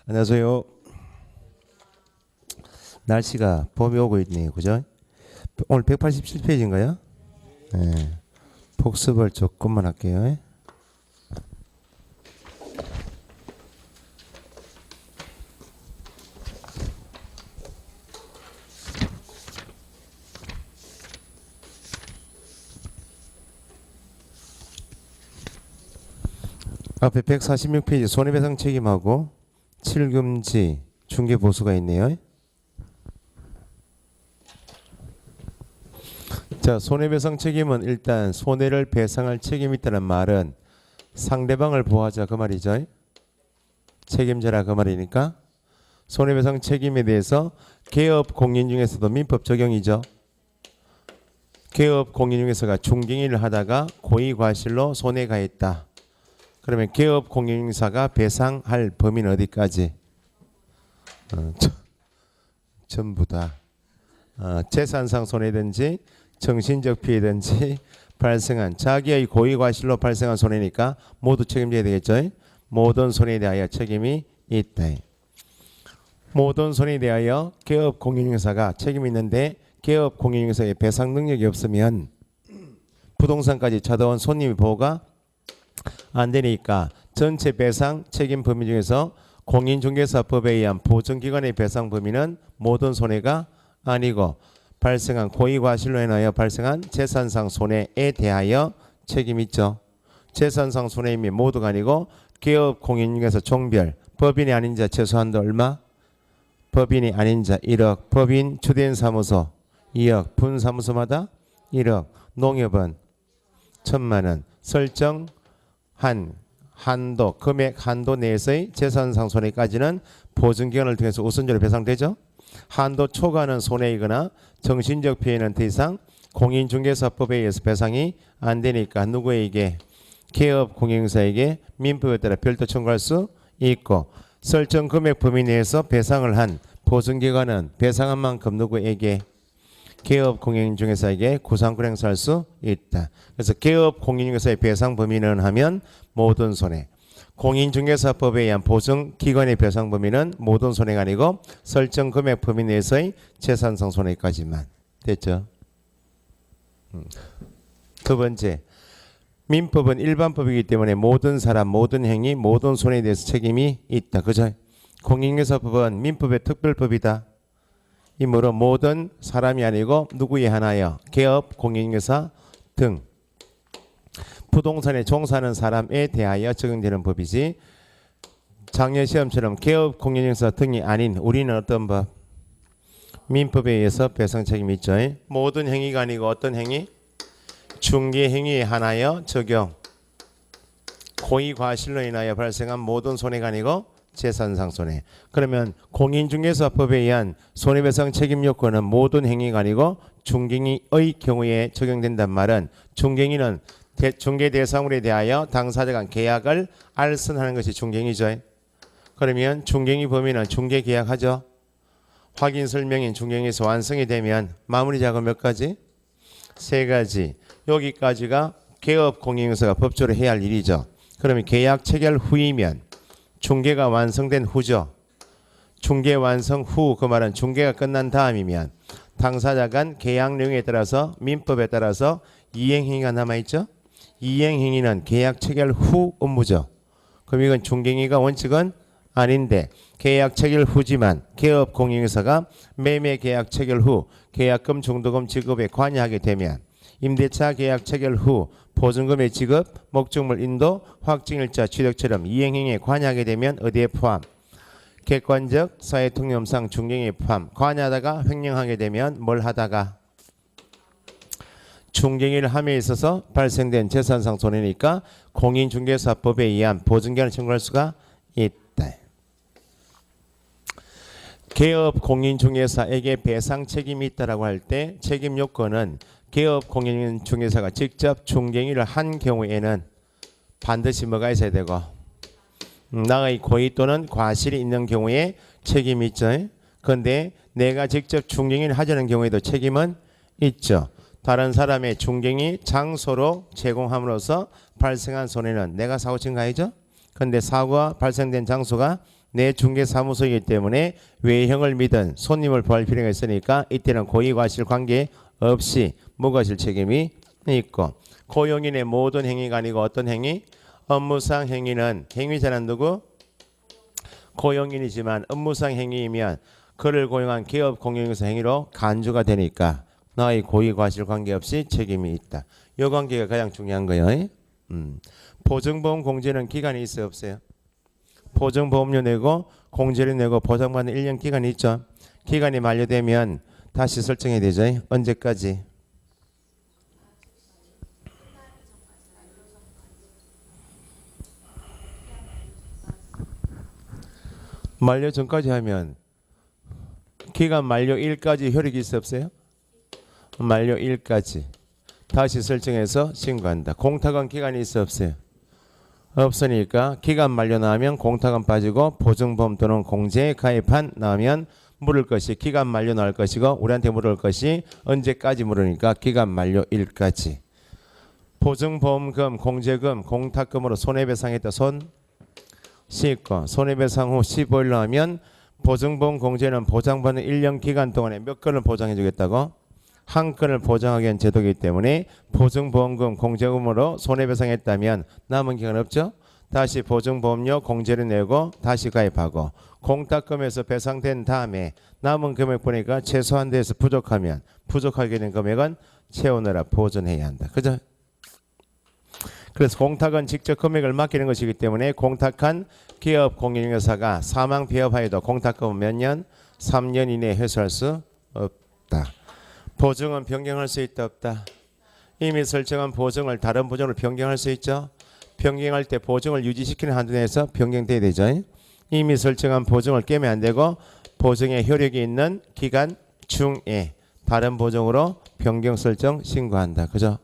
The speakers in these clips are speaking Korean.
안녕하세요. 날씨가 봄이 오고 있네요. 그죠? 오늘 187페이지인가요? 네. 복습을 조금만 할게요. 앞에 146페이지 손해배상 책임하고 7금지 중개보수가 있네요. 자, 손해배상 책임은 일단 손해를 배상할 책임이 있다는 말은 상대방을 보호하자 그 말이죠. 책임져라 그 말이니까 손해배상 책임에 대해서 개업 공인 중에서도 민법 적용이죠. 개업 공인 중에서가 중개인을 하다가 고의과실로 손해가 했다. 그러면 개업 공인중개사가 배상할 범위는 어디까지? 전부 다 재산상 손해든지 정신적 피해든지 발생한 자기의 고의과실로 발생한 손해니까 모두 책임져야 되겠죠. 모든 손해에 대하여 책임이 있다. 모든 손해에 대하여 개업 공인중개사가 책임이 있는데 개업 공인중개사의 배상 능력이 없으면 부동산까지 찾아온 손님의 보호가 안 되니까 전체 배상 책임 범위 중에서 공인중개사법에 의한 보증기관의 배상 범위는 모든 손해가 아니고 발생한 고의과실로 인하여 발생한 재산상 손해에 대하여 책임이 있죠. 재산상 손해이면 모두가 아니고 개업 공인중개사 종별 법인이 아닌 자 최소한도 얼마? 법인이 아닌 자 1억, 법인 주된 사무소 2억, 분사무소마다 1억, 농협은 1,000만 원, 설정 한도 금액 한도 내에서의 재산상 손해까지는 보증기관을 통해서 우선적으로 배상되죠. 한도 초과하는 손해이거나 정신적 피해는 더 이상 공인중개사법에 의해서 배상이 안 되니까 누구에게 개업 공인중개사에게 민법에 따라 별도 청구할 수 있고 설정 금액 범위 내에서 배상을 한 보증기관은 배상한 만큼 누구에게 개업 공인중개사에게 구상권 행사할 수 있다. 그래서 개업 공인중개사의 배상 범위는 하면 모든 손해. 공인중개사법에 의한 보증기관의 배상 범위는 모든 손해가 아니고 설정 금액 범위 내에서의 재산상 손해까지만. 됐죠? 두 번째, 민법은 일반법이기 때문에 모든 사람, 모든 행위, 모든 손해에 대해서 책임이 있다. 그죠? 공인중개사법은 민법의 특별법이다. 이므로 모든 사람이 아니고 누구의 하나여 개업, 공인중개사 등 부동산에 종사하는 사람에 대하여 적용되는 법이지 작년시험처럼 개업, 공인중개사 등이 아닌 우리는 어떤 법? 민법에 의해서 배상 책임이 있죠. 모든 행위가 아니고 어떤 행위? 중개행위에 한하여 적용. 고의과실로 인하여 발생한 모든 손해가 아니고 재산상 손해. 그러면 공인중개사법에 의한 손해배상 책임 요건은 모든 행위가 아니고 중개인의 경우에 적용된단 말은 중개인은 중개 대상물에 대하여 당사자 간 계약을 알선하는 것이 중개인이죠. 그러면 중개인 범위는 중개 계약하죠. 확인 설명인 중개인에서 완성이 되면 마무리 작업 몇 가지? 3가지. 여기까지가 개업 공인중개사가 법적으로 해야 할 일이죠. 그러면 계약 체결 후이면 중개가 완성된 후죠. 중개 완성 후 그 말은 중개가 끝난 다음이면 당사자 간 계약 내용에 따라서 민법에 따라서 이행행위가 남아있죠. 이행행위는 계약 체결 후 업무죠. 그럼 이건 중개행위가 원칙은 아닌데 계약 체결 후지만 개업 공인중개사가 매매 계약 체결 후 계약금 중도금 지급에 관여하게 되면 임대차 계약 체결 후 보증금의 지급, 목적물 인도, 확증일자 취득처럼 이행행위에 관여하게 되면 어디에 포함? 객관적 사회통념상 중개행위에 포함. 관여하다가 횡령하게 되면 뭘 하다가? 중개행위를 함에 있어서 발생된 재산상 손해니까 공인중개사법에 의한 보증기한을 청구할 수가 있다. 개업 공인중개사에게 배상 책임이 있다라고 할 때 책임 요건은 개업 공인중개사가 직접 중개행위를 한 경우에는 반드시 뭐가 있어야 되고 나의 고의 또는 과실이 있는 경우에 책임이 있죠. 그런데 내가 직접 중개행위를 하자는 경우에도 책임은 있죠. 다른 사람의 중개행위 장소로 제공함으로써 발생한 손해는 내가 사고 친 거 아니죠? 그런데 사고가 발생된 장소가 내 중개사무소이기 때문에 외형을 믿은 손님을 보호할 필요가 있으니까 이때는 고의과실 관계 없이 무과실 책임이 있고, 고용인의 모든 행위가 아니고 어떤 행위? 업무상 행위는 행위자는 누구? 고용인이지만 업무상 행위이면 그를 고용한 기업 공용인사 행위로 간주가 되니까 나의 고의과실 관계없이 책임이 있다. 이 관계가 가장 중요한 거예요. 보증보험 공제는 기간이 있어요, 없어요? 보증보험료 내고 공제료 내고 보장받는 1년 기간이 있죠. 기간이 만료되면 다시 설정해야 되죠. 언제까지? 만료 전까지 하면 기간 만료일까지 효력이 있어 없어요? 만료일까지 다시 설정해서 신고한다. 공탁은 기간이 있어 없어요? 없으니까 기간 만료 나오면 공탁은 빠지고 보증보험 또는 공제에 가입한 나오면 물을 것이 기간 만료 나올 것이고 우리한테 물을 것이 언제까지 물으니까 기간 만료일까지. 보증보험금, 공제금, 공탁금으로 손해배상했다. 손 씻고 손해배상 후 15일 나오면 보증보험 공제는 보장받는 1년 기간 동안에 몇 건을 보장해 주겠다고? 한 건을 보장하기 위한 제도이기 때문에 보증보험금, 공제금으로 손해배상했다면 남은 기간 없죠? 다시 보증보험료, 공제를 내고 다시 가입하고 공탁금에서 배상된 다음에 남은 금액 보니까 최소한 돼서 부족하면 부족하게 된 금액은 채우느라 보존해야 한다. 그죠? 그래서 공탁은 직접 금액을 맡기는 것이기 때문에 공탁한 기업 공인중개사가 사망 폐업하여도 공탁금은 몇 년? 3년 이내에 회수할 수 없다. 보증은 변경할 수 있다 없다? 이미 설정한 보증을 다른 보증으로 변경할 수 있죠. 변경할 때 보증을 유지시키는 한도 내에서 변경돼야 되죠. 이미 설정한 보증을 깨면 안 되고 보증의 효력이 있는 기간 중에 다른 보증으로 변경 설정 신고한다. 그죠?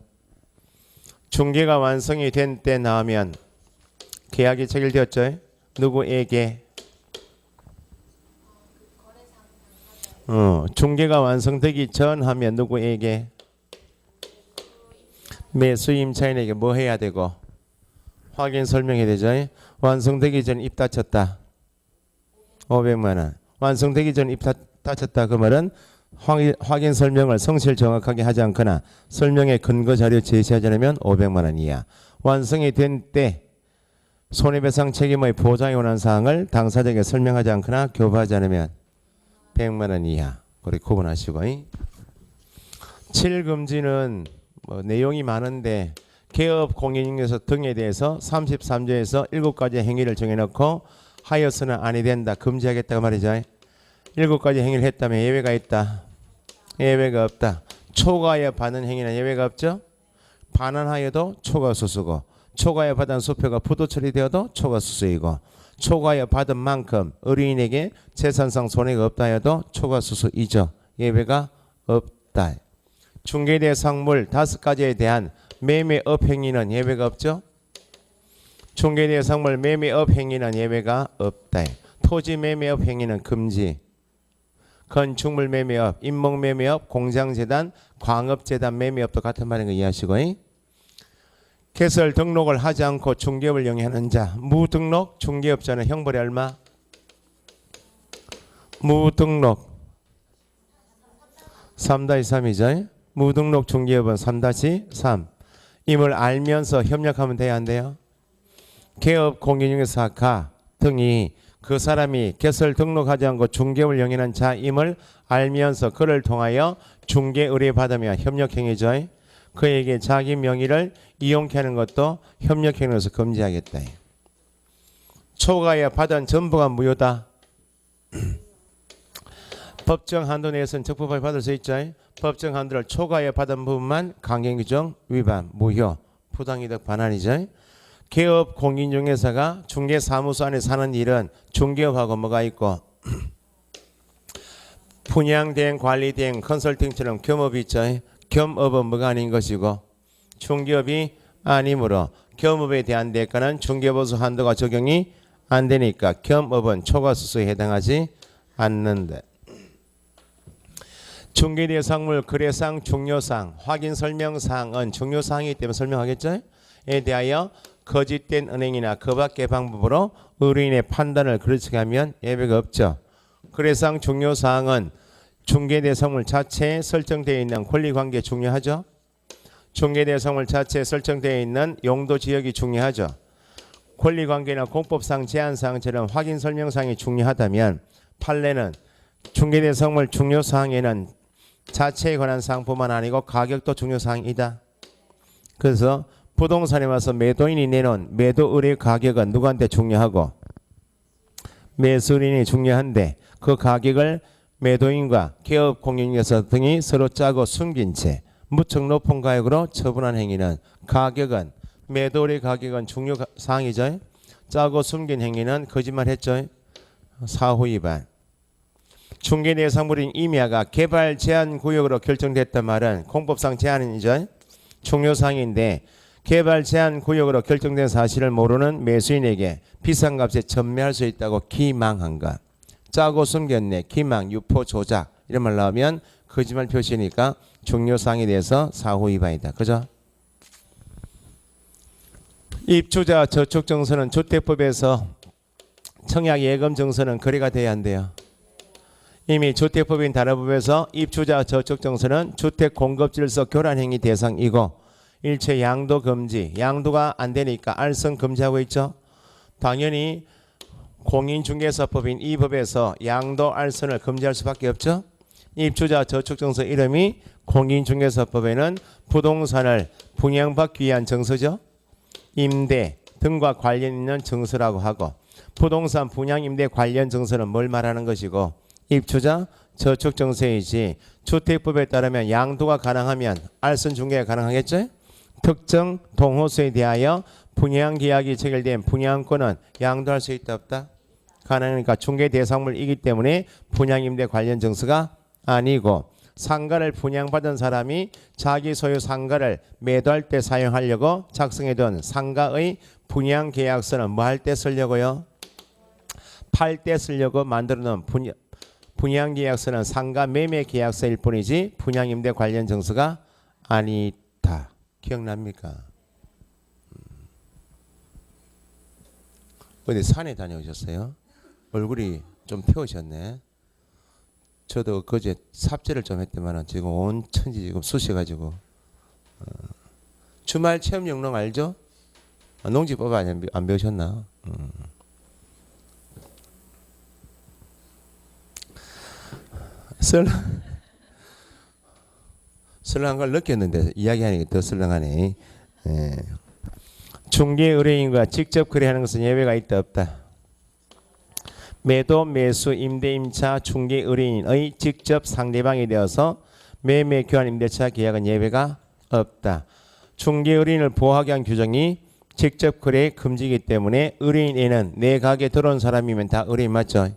중개가 완성이 된 때 나오면 계약이 체결되었죠. 누구에게? 중개가 완성되기 전 하면 누구에게? 매수 임차인에게 뭐 해야 되고? 확인 설명해야 되죠. 완성되기 전 입 닫혔다. 500만 원. 완성되기 전 입 닫혔다. 그 말은 확인 설명을 성실 정확하게 하지 않거나 설명의 근거 자료 제시하지 않으면 500만 원 이하. 완성이 된 때 손해배상 책임의 보장에 관한 사항을 당사자에게 설명하지 않거나 교부하지 않으면 100만 원 이하. 그렇게 구분하시고. 7금지는 내용이 많은데 개업 공인중개사 등에 대해서 33조에서 7가지 행위를 정해놓고 하여서는 아니 된다. 금지하겠다고 말이죠. 7가지 행위를 했다면 예외가 있다. 예외가 없다. 초과하여 받는 행위는 예외가 없죠. 반환하여도 초과수수고 초과하여 받은 수표가 부도 처리되어도 초과수수이고 초과하여 받은 만큼 의뢰인에게 재산상 손해가 없다 해도 초과수수이죠. 예외가 없다. 중개대상물 5가지에 대한 매매업 행위는 예외가 없죠. 중개대상물 매매업 행위는 예외가 없다. 토지 매매업 행위는 금지. 건축물 매매업, 임목 매매업, 공장재단, 광업재단 매매업도 같은 말인 거 이해하시고. 개설 등록을 하지 않고 중개업을 영위하는 자, 무등록 중개업자는 형벌이 얼마? 무등록 3-3이죠. 무등록 중개업은 3-3. 임을 알면서 협력하면 돼야 안 돼요? 개업 공인중개사가 등이 그 사람이 개설 등록하지 않고 중개업을 영위하는 자임을 알면서 그를 통하여 중개 의뢰 받으며 협력행위죠. 그에게 자기 명의를 이용케 하는 것도 협력행위로서 금지하겠다. 초과하여 받은 전부가 무효다. 법정 한도 내에서는 적법하게 받을 수 있죠. 법정 한도를 초과하여 받은 부분만 강행규정 위반, 무효, 부당이득 반환이죠. 개업 공인중개사가 중개사무소 안에 사는 일은 중개업하고 뭐가 있고 분양대행, 관리대행, 컨설팅처럼 겸업이 있죠. 겸업은 뭐가 아닌 것이고 중개업이 아니므로 겸업에 대한 대가는 중개보수 한도가 적용이 안 되니까 겸업은 초과수수에 해당하지 않는다. 중개대상물 거래상 중요사항 확인 설명사항은 중요사항이기 때문에 설명하겠죠. 에 대하여 거짓된 은행이나 그 밖의 방법으로 의뢰인의 판단을 그르치게 하면 예외가 없죠. 거래상 중요사항은 중개대상물 자체에 설정되어 있는 권리관계 중요하죠. 중개대상물 자체에 설정되어 있는 용도지역이 중요하죠. 권리관계나 공법상 제한사항처럼 확인설명사항이 중요하다면 판례는 중개대상물 중요사항에는 자체에 관한 사항뿐만 아니고 가격도 중요사항이다. 그래서 부동산에 와서 매도인이 내놓은 매도 의뢰 가격은 누구한테 중요하고 매수인이 중요한데 그 가격을 매도인과 개업 공인인사 등이 서로 짜고 숨긴 채 무척 높은 가격으로 처분한 행위는 가격은 매도 의뢰 가격은 중요 사항이죠. 짜고 숨긴 행위는 거짓말했죠. 사후 위반. 중개대상물인 임야가 개발 제한 구역으로 결정됐단 말은 공법상 제한이죠. 중요사항인데 개발 제한 구역으로 결정된 사실을 모르는 매수인에게 비싼 값에 전매할 수 있다고 기망한 것. 짜고 숨겼네. 기망, 유포, 조작 이런 말 나오면 거짓말 표시니까 중요사항에 대해서 사후 위반이다. 그죠? 입주자 저축증서는 주택법에서 청약 예금 증서는 거래가 돼야 한대요. 이미 주택법인 다른 법에서 입주자 저축증서는 주택 공급질서 교란행위 대상이고 일체 양도 금지, 양도가 안 되니까 알선 금지하고 있죠. 당연히 공인중개사법인 이 법에서 양도 알선을 금지할 수밖에 없죠. 입주자 저축증서 이름이 공인중개사법에는 부동산을 분양받기 위한 증서죠. 임대 등과 관련 있는 증서라고 하고 부동산 분양 임대 관련 증서는 뭘 말하는 것이고 입주자 저축증서이지 주택법에 따르면 양도가 가능하면 알선 중개가 가능하겠죠. 특정 동호수에 대하여 분양계약이 체결된 분양권은 양도할 수 있다 없다? 가능하니까 중개대상물이기 때문에 분양임대 관련 증서가 아니고 상가를 분양받은 사람이 자기 소유 상가를 매도할 때 사용하려고 작성해둔 상가의 분양계약서는 뭐 할 때 쓰려고요? 팔 때 쓰려고 만들어놓은 분양계약서는 상가 매매계약서일 뿐이지 분양임대 관련 증서가 아니다. 기억납니까? 어디 산에 다녀오셨어요? 얼굴이 좀 태우셨네. 저도 그제 삽질을 좀 했더만 지금 온 천지 지금 쑤셔가지고 주말 체험 영농 알죠? 농지법 안 배우셨나? 썰렁한 걸 느꼈는데 이야기하니까 더 썰렁하네. 중개 의뢰인과 직접 거래하는 것은 예외가 있다 없다? 매도, 매수, 임대, 임차, 중개 의뢰인의 직접 상대방이 되어서 매매, 교환, 임대차 계약은 예외가 없다. 중개 의뢰인을 보호하기 위한 규정이 직접 거래 금지이기 때문에 의뢰인에는 내 가게에 들어온 사람이면 다 의뢰인 맞죠?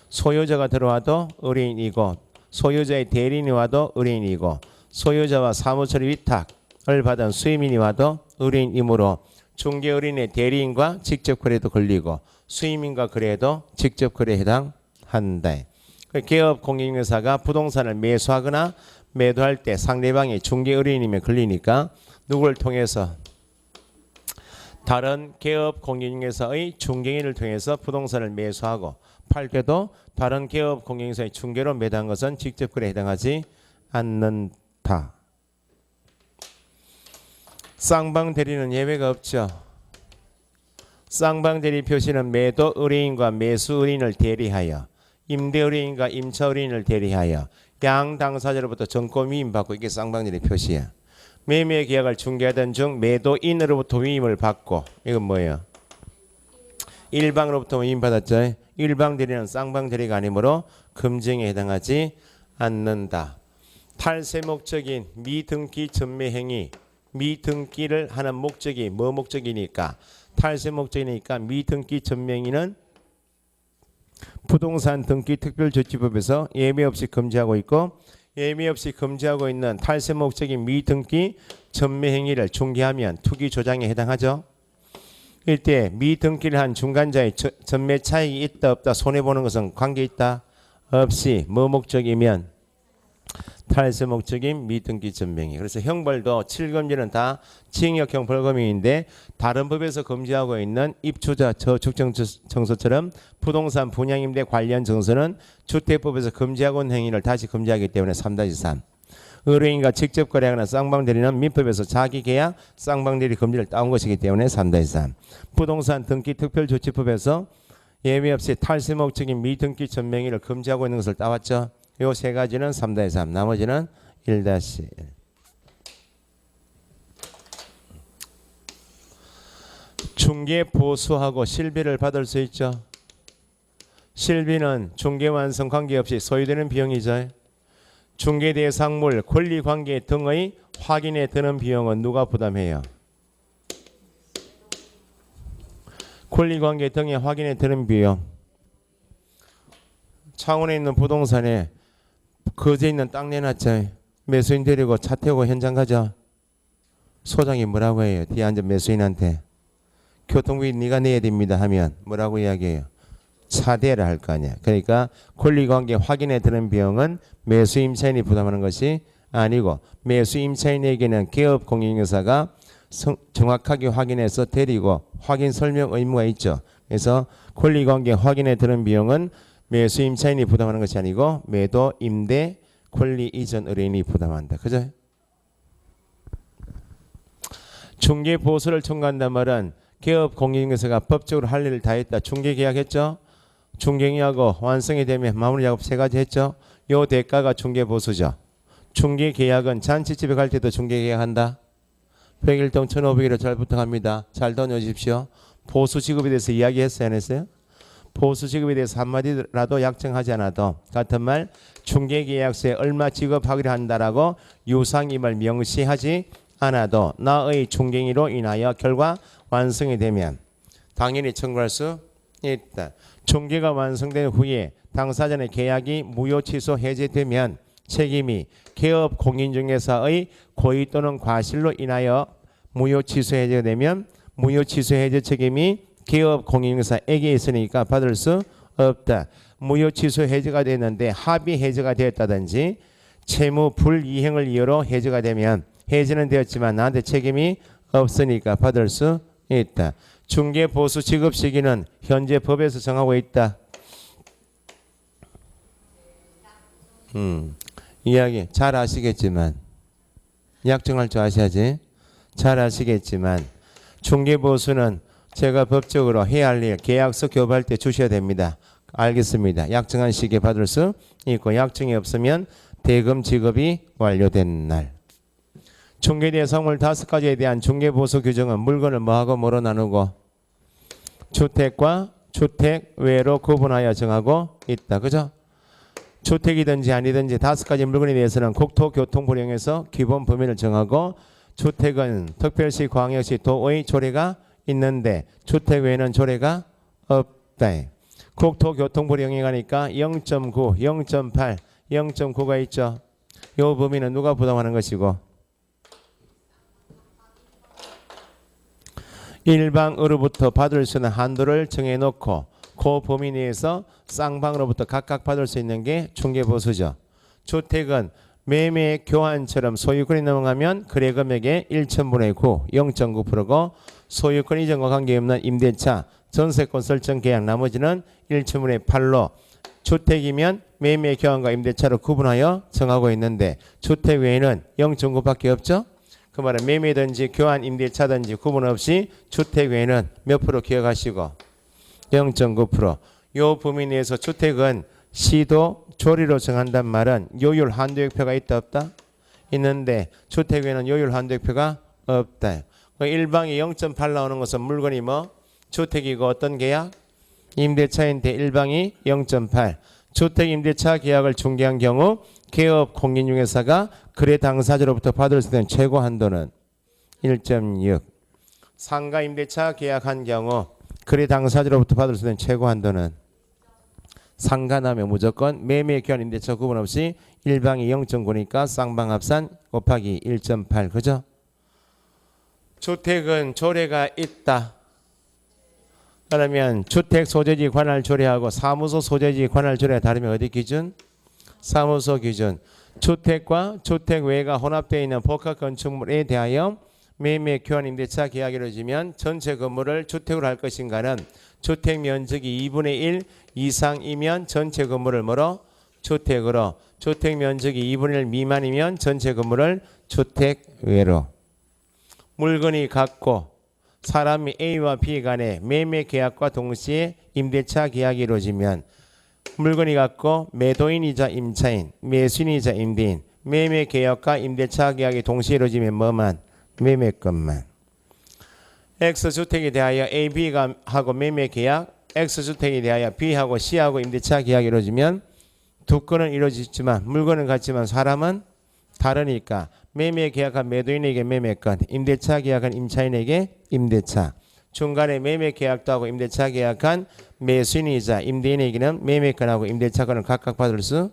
소유자가 들어와도 의뢰인이고 소유자의 대리인이 와도 의뢰인이고 소유자와 사무처리 위탁을 받은 수임인이 와도 의뢰인이므로 중개 의뢰인의 대리인과 직접 거래도 걸리고 수임인과 거래도 직접 거래에 해당한다. 개업 공인중개사가 부동산을 매수하거나 매도할 때 상대방이 중개 의뢰인이면 걸리니까 누구를 통해서 다른 개업 공인중개사의 중개인을 통해서 부동산을 매수하고 팔 때도 다른 개업 공인중개사의 중개로 매도한 것은 직접 거래에 해당하지 않는다. 쌍방 대리는 예외가 없죠. 쌍방 대리 표시는 매도 의뢰인과 매수 의뢰인을 대리하여 임대 의뢰인과 임차 의뢰인을 대리하여 양 당사자로부터 정권 위임받고 이게 쌍방 대리 표시야. 매매 계약을 중개하던 중 매도인으로부터 위임을 받고 이건 뭐예요? 일방으로부터 위임받았죠. 일방 대리는 쌍방 대리가 아니므로 금증에 해당하지 않는다. 탈세 목적인 미등기 전매 행위 미등기를 하는 목적이 뭐 목적이니까 탈세 목적이니까 미등기 전매 행위는 부동산 등기 특별조치법에서 예외 없이 금지하고 있고 예외 없이 금지하고 있는 탈세 목적인 미등기 전매 행위를 중개하면 투기 조장에 해당하죠. 이때 미등기를 한 중간자의 전매 차익이 있다 없다 손해보는 것은 관계 있다 없이 뭐 목적이면 탈세 목적인 미등기 전명이. 그래서 형벌도 7금지는 다 징역형 벌금형인데 다른 법에서 금지하고 있는 입주자 저축 정서처럼 부동산 분양임대 관련 정서는 주택법에서 금지하고 있는 행위를 다시 금지하기 때문에 3-3. 의뢰인과 직접 거래하거나 쌍방대리는 민법에서 자기계약 쌍방대리 금지를 따온 것이기 때문에 3-3. 부동산 등기 특별조치법에서 예외 없이 탈세 목적인 미등기 전명의를 금지하고 있는 것을 따왔죠. 요 세 가지는 3-3, 나머지는 1-1. 중개 보수하고 실비를 받을 수 있죠. 실비는 중개 완성 관계없이 소요되는 비용이죠. 중개 대상물 권리관계 등의 확인에 드는 비용은 누가 부담해요? 권리관계 등의 확인에 드는 비용. 창원에 있는 부동산에 거제 있는 땅 내놨죠. 매수인 데리고 차 태우고 현장 가죠. 소장이 뭐라고 해요? 뒤에 앉은 매수인한테 교통비 네가 내야 됩니다 하면 뭐라고 이야기해요? 차대를 할 거 아니야. 그러니까 권리관계 확인에 드는 비용은 매수 임차인이 부담하는 것이 아니고 매수 임차인에게는 개업 공인인사가 정확하게 확인해서 데리고 확인 설명 의무가 있죠. 그래서 권리관계 확인에 드는 비용은 매수 임차인이 부담하는 것이 아니고 매도 임대 권리 이전 의뢰인이 부담한다. 그죠? 중개 보수를 청구한단 말은 개업 공인인사가 법적으로 할 일을 다 했다. 중개 계약했죠. 중개하고 완성이 되면 마무리 작업 세 가지 했죠. 요 대가가 중개 보수죠. 중개 계약은 잔치집에 갈 때도 중개 계약한다. 100일동 1,500일을 잘 부탁합니다. 잘 다녀오십시오. 보수 지급에 대해서 이야기했어요, 안 했어요? 보수 지급에 대해서 한마디라도 약정하지 않아도 같은 말 중개 계약서에 얼마 지급하기로 한다라고 유상임을 명시하지 않아도 나의 중개인으로 인하여 결과 완성이 되면 당연히 청구할 수 있다. 중개가 완성된 후에 당사자의 계약이 무효 취소 해제되면 책임이 개업 공인중개사의 고의 또는 과실로 인하여 무효 취소 해제가 되면 무효 취소 해제 책임이 개업 공인중개사에게 있으니까 받을 수 없다. 무효 취소 해제가 됐는데 합의 해제가 되었다든지 채무 불이행을 이유로 해제가 되면 해제는 되었지만 나한테 책임이 없으니까 받을 수 있다. 중개 보수 지급 시기는 현재 법에서 정하고 있다. 이야기 잘 아시겠지만 약정할 줄 아셔야지. 잘 아시겠지만 중개 보수는 제가 법적으로 해야 할 일 계약서 교부할 때 주셔야 됩니다. 알겠습니다. 약정한 시기에 받을 수 있고 약정이 없으면 대금 지급이 완료된 날. 중개 대상물 5가지에 대한 중개 보수 규정은 물건을 뭐하고 뭐로 나누고 주택과 주택 외로 구분하여 정하고 있다. 그죠? 주택이든지 아니든지 5가지 물건에 대해서는 국토교통부령에서 기본 범위를 정하고 주택은 특별시 광역시 도의 조례가 있는데 주택 외에는 조례가 없다. 국토교통부령에 가니까 0.9, 0.8, 0.9가 있죠. 이 범위는 누가 부담하는 것이고 일방으로부터 받을 수 있는 한도를 정해놓고 그 범위 내에서 쌍방으로부터 각각 받을 수 있는 게 중개보수죠. 주택은 매매 교환처럼 소유권이 넘어가면 거래 금액의 1,000분의 9, 0.9%고 소유권 이전과 관계없는 임대차, 전세권 설정 계약 나머지는 1,000분의 8로 주택이면 매매 교환과 임대차로 구분하여 정하고 있는데 주택 외에는 0.9밖에 없죠. 그 말은 매매든지 교환 임대차든지 구분 없이 주택 외에는 몇 프로 기억하시고 0.9%. 요 범위 내에서 주택은 시도 조리로 정한단 말은 요율 한도액표가 있다 없다? 있는데 주택 외에는 요율 한도액표가 없다. 일방이 0.8 나오는 것은 물건이 뭐? 주택이고 어떤 계약? 임대차인데 일방이 0.8. 주택 임대차 계약을 중개한 경우 개업 공인중개사가 거래 당사자로부터 받을 수 있는 최고 한도는 1.6. 상가 임대차 계약한 경우 거래 당사자로부터 받을 수 있는 최고 한도는 상가나면 무조건 매매 교환 임대차 구분 없이 일방이 0.9니까 쌍방 합산 곱하기 1.8. 그죠? 주택은 조례가 있다. 그러면 주택 소재지 관할 조례하고 사무소 소재지 관할 조례가 다르면 어디 기준? 사무소 기준. 주택과 주택 외가 혼합되어 있는 복합 건축물에 대하여 매매 교환 임대차 계약이 이루어지면 전체 건물을 주택으로 할 것인가는 주택 면적이 2분의 1 이상이면 전체 건물을 뭐로? 주택으로. 주택 면적이 2분의 1 미만이면 전체 건물을 주택 외로. 물건이 같고 사람이 A와 B 간에 매매 계약과 동시에 임대차 계약이 이루어지면 물건이 같고 매도인이자 임차인, 매수인이자 임대인, 매매 계약과 임대차 계약이 동시에 이루어지면 뭐만? 매매건만. X주택에 대하여 A, B가 하고 매매 계약, X주택에 대하여 B하고 C하고 임대차 계약이 이루어지면 두 건은 이루어지지만 물건은 같지만 사람은 다르니까 매매 계약한 매도인에게 매매건, 임대차 계약한 임차인에게 임대차. 중간에 매매 계약도 하고 임대차 계약한 매수인이자 임대인에게는 매매건하고 임대차건을 각각 받을 수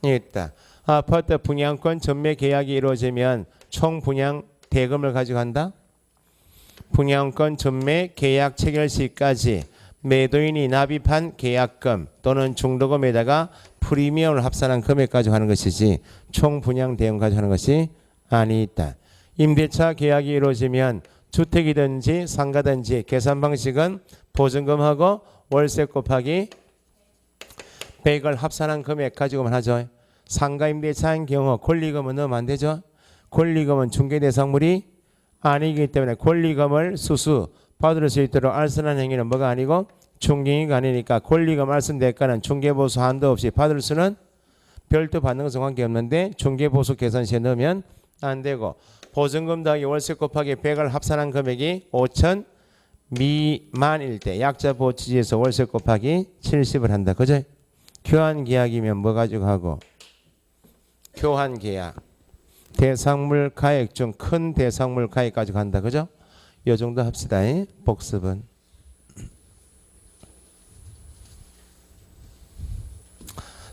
있다. 아파트 분양권 전매 계약이 이루어지면 총 분양 대금을 가져간다. 분양권 전매 계약 체결 시까지 매도인이 납입한 계약금 또는 중도금에다가 프리미엄을 합산한 금액 가져가는 것이지 총 분양 대금 가져가는 것이 아니다. 임대차 계약이 이루어지면 주택이든지 상가든지 계산 방식은 보증금하고 월세 곱하기 100을 합산한 금액 가지고만 하죠. 상가 임대차인 경우 권리금은 넣으면 안 되죠. 권리금은 중개대상물이 아니기 때문에 권리금을 수수 받을 수 있도록 알선한 행위는 뭐가 아니고 중개인이 아니니까 권리금 알선 대가는 중개보수 한도 없이 받을 수는 별도 받는 것은 관계없는데 중개보수 계산시에 넣으면 안 되고 보증금 더하기 월세 곱하기 100을 합산한 금액이 5천 미만일 때 약자 보치지에서 월세 곱하기 70을 한다. 그죠? 교환 계약이면 뭐 가지고 하고 교환 계약 대상물 가액 중 큰 대상물 가액 가지고 한다. 그죠? 이 정도 합시다. 복습은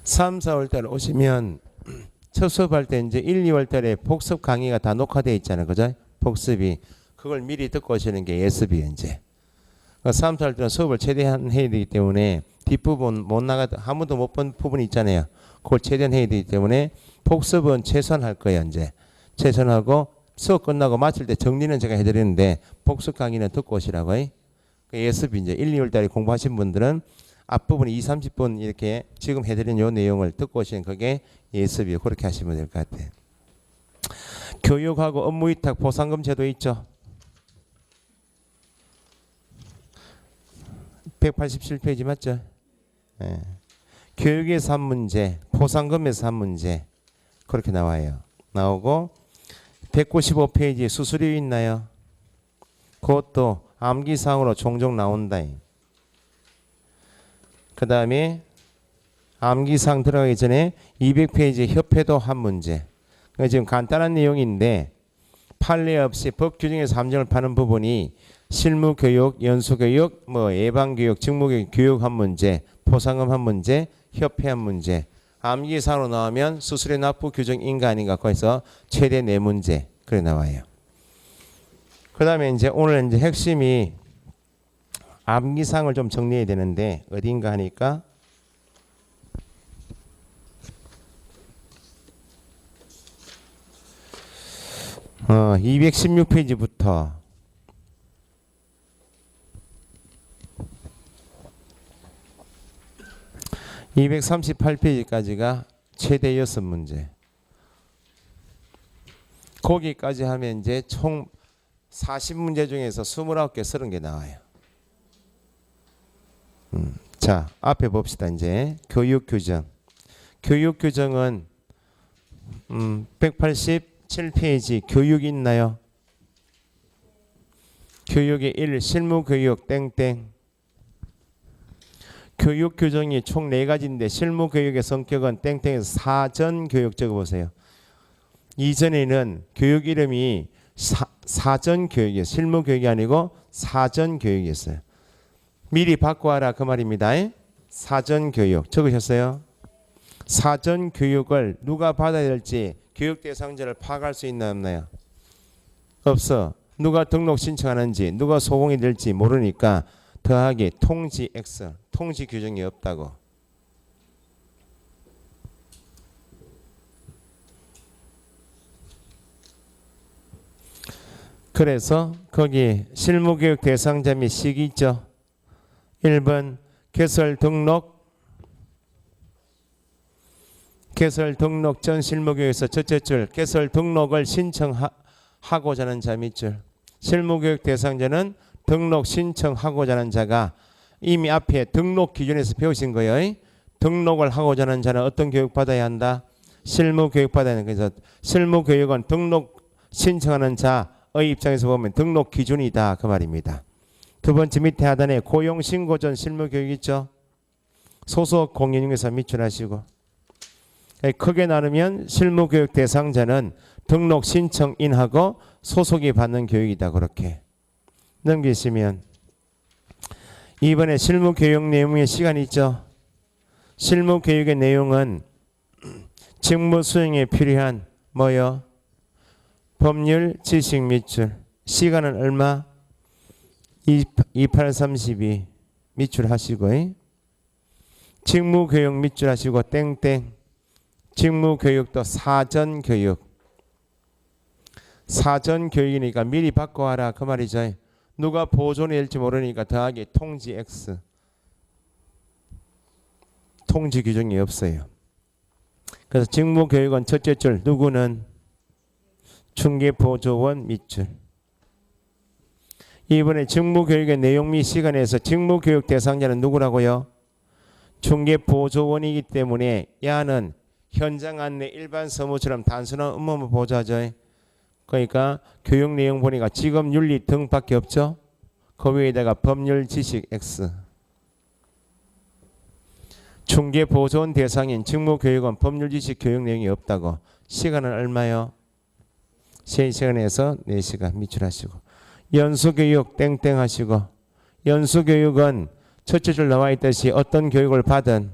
3, 4월 달 오시면 첫 수업할 때 이제 1, 2월 달에 복습 강의가 다 녹화되어 있잖아요. 그죠? 복습이. 그걸 미리 듣고 오시는 게 예습이에요, 이제. 3, 4월 때는 수업을 최대한 해야 되기 때문에 뒷부분 못 나가도 아무도 못 본 부분이 있잖아요. 그걸 최대한 해야 되기 때문에 복습은 최소한 할 거예요, 이제. 최소한하고 수업 끝나고 마칠 때 정리는 제가 해드리는데 복습 강의는 듣고 오시라고. 예습이 이제 1, 2월 달에 공부하신 분들은 앞부분 2, 30분 이렇게 지금 해드린 요 내용을 듣고 오시는 그게 예습이에요. 그렇게 하시면 될 것 같아요. 교육하고 업무위탁 보상금 제도 있죠. 187페이지 맞죠? 네. 교육에서 한 문제, 보상금에서 한 문제 그렇게 나와요. 나오고 195페이지에 수수료 있나요? 그것도 암기사항으로 종종 나온다. 그 다음에 암기사항 들어가기 전에 200페이지 협회도 한 문제. 지금 간단한 내용인데 판례 없이 법 규정에서 함정을 파는 부분이 실무교육, 연수교육, 예방교육, 직무교육, 교육 한 문제, 보상금 한 문제, 협회 한 문제. 암기사항으로 나오면 수수료 납부 규정인가 아닌가 거기서 최대 4문제 그래 나와요. 그 다음에 이제 오늘 이제 핵심이 암기사항을 좀 정리해야 되는데 어딘가 하니까 216페이지부터 238페이지까지가 최대 6문제. 거기까지 하면 이제 총 40문제 중에서 29개, 30개 나와요. 자, 앞에 봅시다. 이제 교육 규정. 교육 규정은 187페이지 교육 있나요? 교육의 1 실무교육 땡땡. 교육 규정이 총 4가지인데 실무교육의 성격은 땡땡에서 사전교육 적어보세요. 이전에는 교육 이름이 사전교육이에요. 실무교육이 아니고 사전교육이었어요. 미리 바꿔와라 그 말입니다. 사전교육 적으셨어요? 사전교육을 누가 받아야 될지 교육 대상자를 파악할 수 있나 없나요? 없어. 누가 등록 신청하는지 누가 소공이 될지 모르니까 더하기 통지 X 통지 규정이 없다고. 그래서 거기 실무교육 대상자 및 시기 있죠. 1번 개설 등록 전 실무교육에서 첫째 줄 개설 등록을 신청하고자 하는 자 밑줄. 실무교육 대상자는 등록 신청하고자 하는 자가 이미 앞에 등록 기준에서 배우신 거예요. 등록을 하고자 하는 자는 어떤 교육 받아야 한다? 실무교육 받아야 하는. 그래서 실무교육은 등록 신청하는 자의 입장에서 보면 등록 기준이다 그 말입니다. 두 번째 밑에 하단에 고용신고 전 실무교육 있죠. 소속 공인중개사 밑줄하시고 크게 나누면 실무교육 대상자는 등록 신청인하고 소속이 받는 교육이다. 그렇게 넘기시면 이번에 실무교육 내용의 시간이 있죠. 실무교육의 내용은 직무 수행에 필요한 뭐요? 법률 지식 밑줄. 시간은 얼마? 2832 밑줄 하시고 직무교육 밑줄 하시고 땡땡. 직무교육도 사전교육. 사전교육이니까 미리 받고 와라 그 말이죠. 누가 보존할지 모르니까 더하기 통지 X. 통지 규정이 없어요. 그래서 직무교육은 첫째 줄 누구는 중개보조원 밑줄. 이번에 직무교육의 내용 및 시간에서 직무교육 대상자는 누구라고요? 중개보조원이기 때문에 야는 현장 안내 일반 서무처럼 단순한 업무만 보조하죠. 그러니까 교육 내용 보니까 직업 윤리 등밖에 없죠. 그 위에다가 법률 지식 X. 중개보조원 대상인 직무교육은 법률 지식 교육 내용이 없다고. 시간은 얼마요? 3시간에서 4시간 밑줄하시고 연수교육 땡땡 하시고 연수교육은 첫째 줄 나와 있듯이 어떤 교육을 받은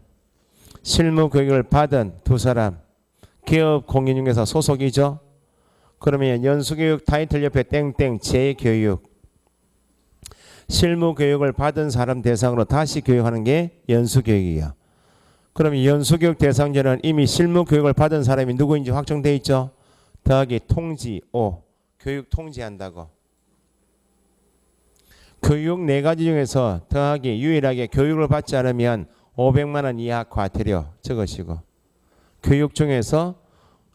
실무교육을 받은 두 사람 기업 공인중개사 소속이죠. 그러면 연수교육 타이틀 옆에 땡땡 재교육. 실무교육을 받은 사람 대상으로 다시 교육하는 게 연수교육이에요. 그러면 연수교육 대상자는 이미 실무교육을 받은 사람이 누구인지 확정돼 있죠. 더하기 통지 O. 교육 통지한다고. 교육 4가지 중에서 더하기 유일하게 교육을 받지 않으면 500만 원 이하 과태료 적으시고 교육 중에서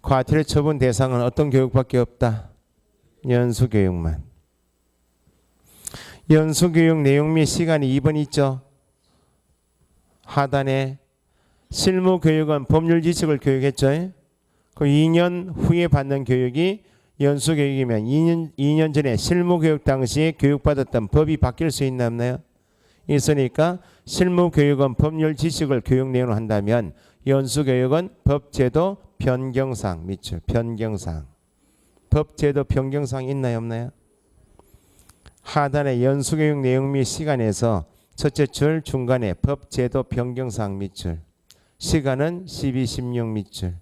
과태료 처분 대상은 어떤 교육밖에 없다. 연수교육만. 연수교육 내용 및 시간이 2번 있죠. 하단에 실무교육은 법률 지식을 교육했죠. 그 2년 후에 받는 교육이 연수교육이면 2년 전에 실무교육 당시에 교육받았던 법이 바뀔 수 있나 없나요? 있으니까 실무교육은 법률 지식을 교육 내용으로 한다면 연수교육은 법제도 변경상 밑줄 변경상. 법제도 변경상 있나요 없나요? 하단에 연수교육 내용 및 시간에서 첫째 줄 중간에 법제도 변경상 밑줄. 시간은 12, 16 밑줄.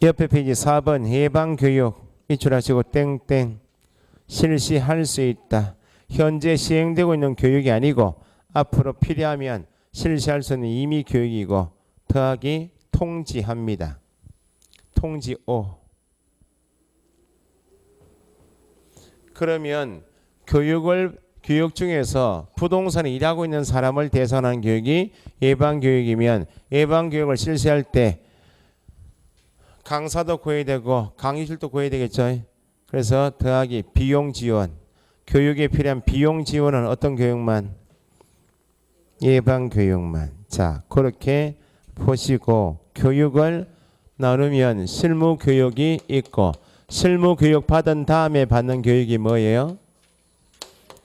옆에 페이지 4번 예방교육 밑줄하시고 땡땡. 실시할 수 있다. 현재 시행되고 있는 교육이 아니고 앞으로 필요하면 실시할 수 있는 이미 교육이고 더하기 통지합니다. 통지 O. 그러면 교육 중에서 부동산에 일하고 있는 사람을 대상하는 교육이 예방교육이면 예방교육을 실시할 때 강사도 구해야 되고 강의실도 구해야 되겠죠. 그래서 더하기 비용 지원. 교육에 필요한 비용 지원은 어떤 교육만? 예방교육만. 자, 그렇게 보시고 교육을 나누면 실무교육이 있고 실무교육 받은 다음에 받는 교육이 뭐예요?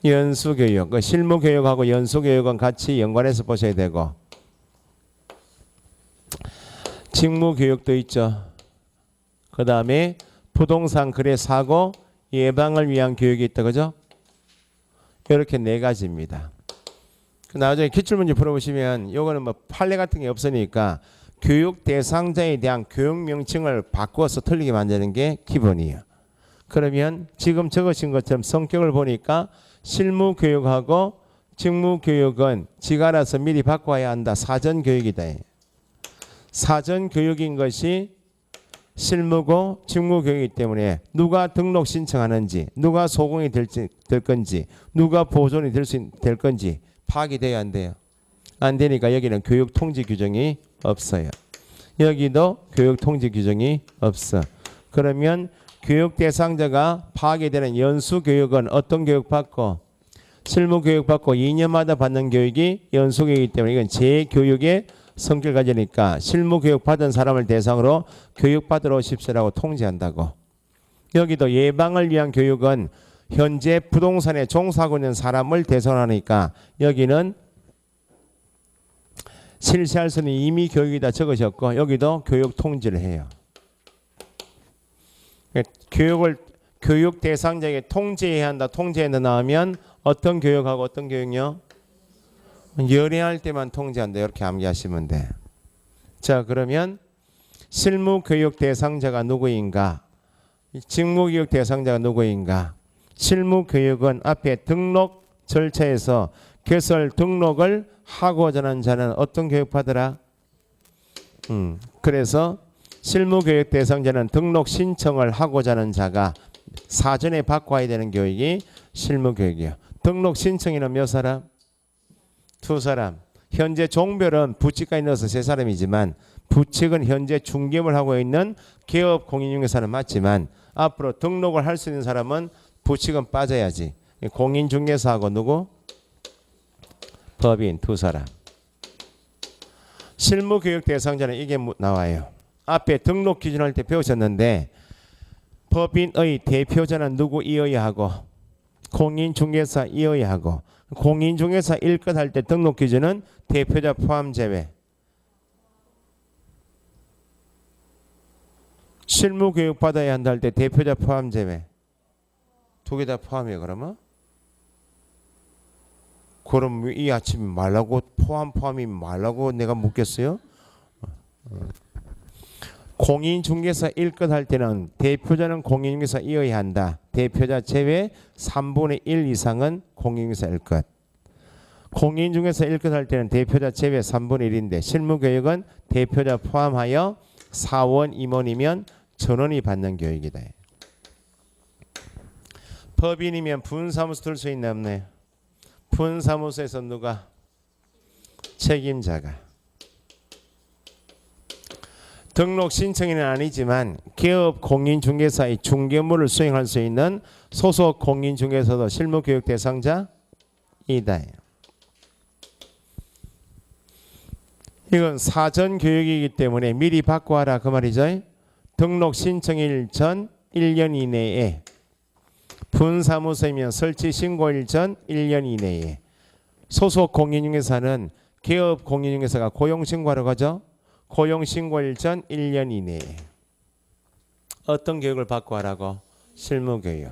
연수교육. 그 실무교육하고 연수교육은 같이 연관해서 보셔야 되고 직무교육도 있죠. 그 다음에 부동산 거래 사고 예방을 위한 교육이 있다. 그죠? 이렇게 4가지입니다. 나중에 기출문제 풀어보시면 요거는 뭐 판례 같은 게 없으니까 교육 대상자에 대한 교육 명칭을 바꿔서 틀리게 만드는 게 기본이에요. 그러면 지금 적으신 것처럼 성격을 보니까 실무교육하고 직무교육은 지가 알아서 미리 바꿔야 한다. 사전교육이다. 사전교육인 것이 실무고 직무교육이기 때문에 누가 등록 신청하는지, 누가 소공이 될 건지, 누가 보존이 될 건지 파악이 돼야 안 돼요. 안 되니까 여기는 교육 통지 규정이 없어요. 여기도 교육 통지 규정이 없어. 그러면 교육 대상자가 파악이 되는 연수 교육은 어떤 교육 받고 실무 교육 받고 2년마다 받는 교육이 연수 교육이기 때문에 이건 재교육의 성격을 가지니까 실무 교육 받은 사람을 대상으로 교육 받으러 오십시오라고 통지한다고. 여기도 예방을 위한 교육은 현재 부동산에 종사하고 있는 사람을 대상으로 하니까 여기는 실시할 수 있는 임의 교육이다 적으셨고 여기도 교육 통지를 해요. 교육 대상자에게 통지해야 한다. 통지에 나오면 어떤 교육하고 어떤 교육요? 연애할 때만 통지한다. 이렇게 암기하시면 돼. 자, 그러면 실무교육 대상자가 누구인가? 직무교육 대상자가 누구인가? 실무교육은 앞에 등록 절차에서 개설 등록을 하고자 하는 자는 어떤 교육 받으라? 그래서 실무교육 대상자는 등록 신청을 하고자 하는 자가 사전에 받고 와야 되는 교육이 실무교육이에요. 등록 신청인은 몇 사람? 2사람. 현재 종별은 부칙까지 넣어서 3사람이지만 부칙은 현재 중개업을 하고 있는 개업 공인중개사는 맞지만 앞으로 등록을 할 수 있는 사람은 부칙은 빠져야지. 공인중개사하고 누구? 법인 2사람. 실무교육 대상자는 이게 나와요. 앞에 등록 기준할 때 배우셨는데 법인의 대표자는 누구이어야 하고 공인중개사이어야 하고 공인중개사 일끝 할 때 등록 기준은 대표자 포함 제외. 실무교육 받아야 한다 할 때 대표자 포함 제외. 2개 다 포함이에요. 그러면? 그럼 이 아침에 말라고 포함이 말라고 내가 묻겠어요? 공인중개사 일끝 할 때는 대표자는 공인중개사이어야 한다. 대표자 제외 3분의 1 이상은 공인중개사 일끝. 공인중개사 일끝 할 때는 대표자 제외 3분의 1인데 실무교육은 대표자 포함하여 사원 임원이면 전원이 받는 교육이다. 법인이면 분사무소 들 수 있나 없네. 분사무소에서 누가? 책임자가. 등록 신청인은 아니지만 개업 공인중개사의 중개업무를 수행할 수 있는 소속 공인중개사도 실무교육 대상자이다. 이건 사전 교육이기 때문에 미리 받고 와라 그 말이죠. 등록 신청일 전 1년 이내에 분사무소이면 설치 신고일 전 1년 이내에 소속 공인중개사는 개업 공인중개사가 고용신고하러 가죠. 고용신고일 전 1년 이내에 어떤 교육을 받고 하라고? 실무교육.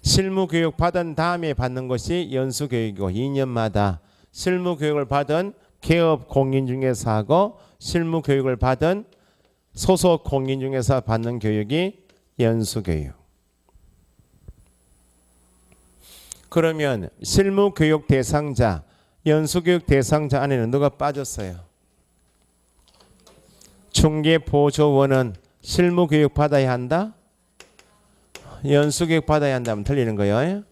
실무교육 받은 다음에 받는 것이 연수교육이고 2년마다 실무교육을 받은 개업 공인중개사하고 실무교육을 받은 소속 공인중개사 받는 교육이 연수교육. 그러면 실무교육 대상자, 연수교육 대상자 안에는 누가 빠졌어요? 중개보조원은 실무교육 받아야 한다? 연수교육 받아야 한다면 틀리는 거예요.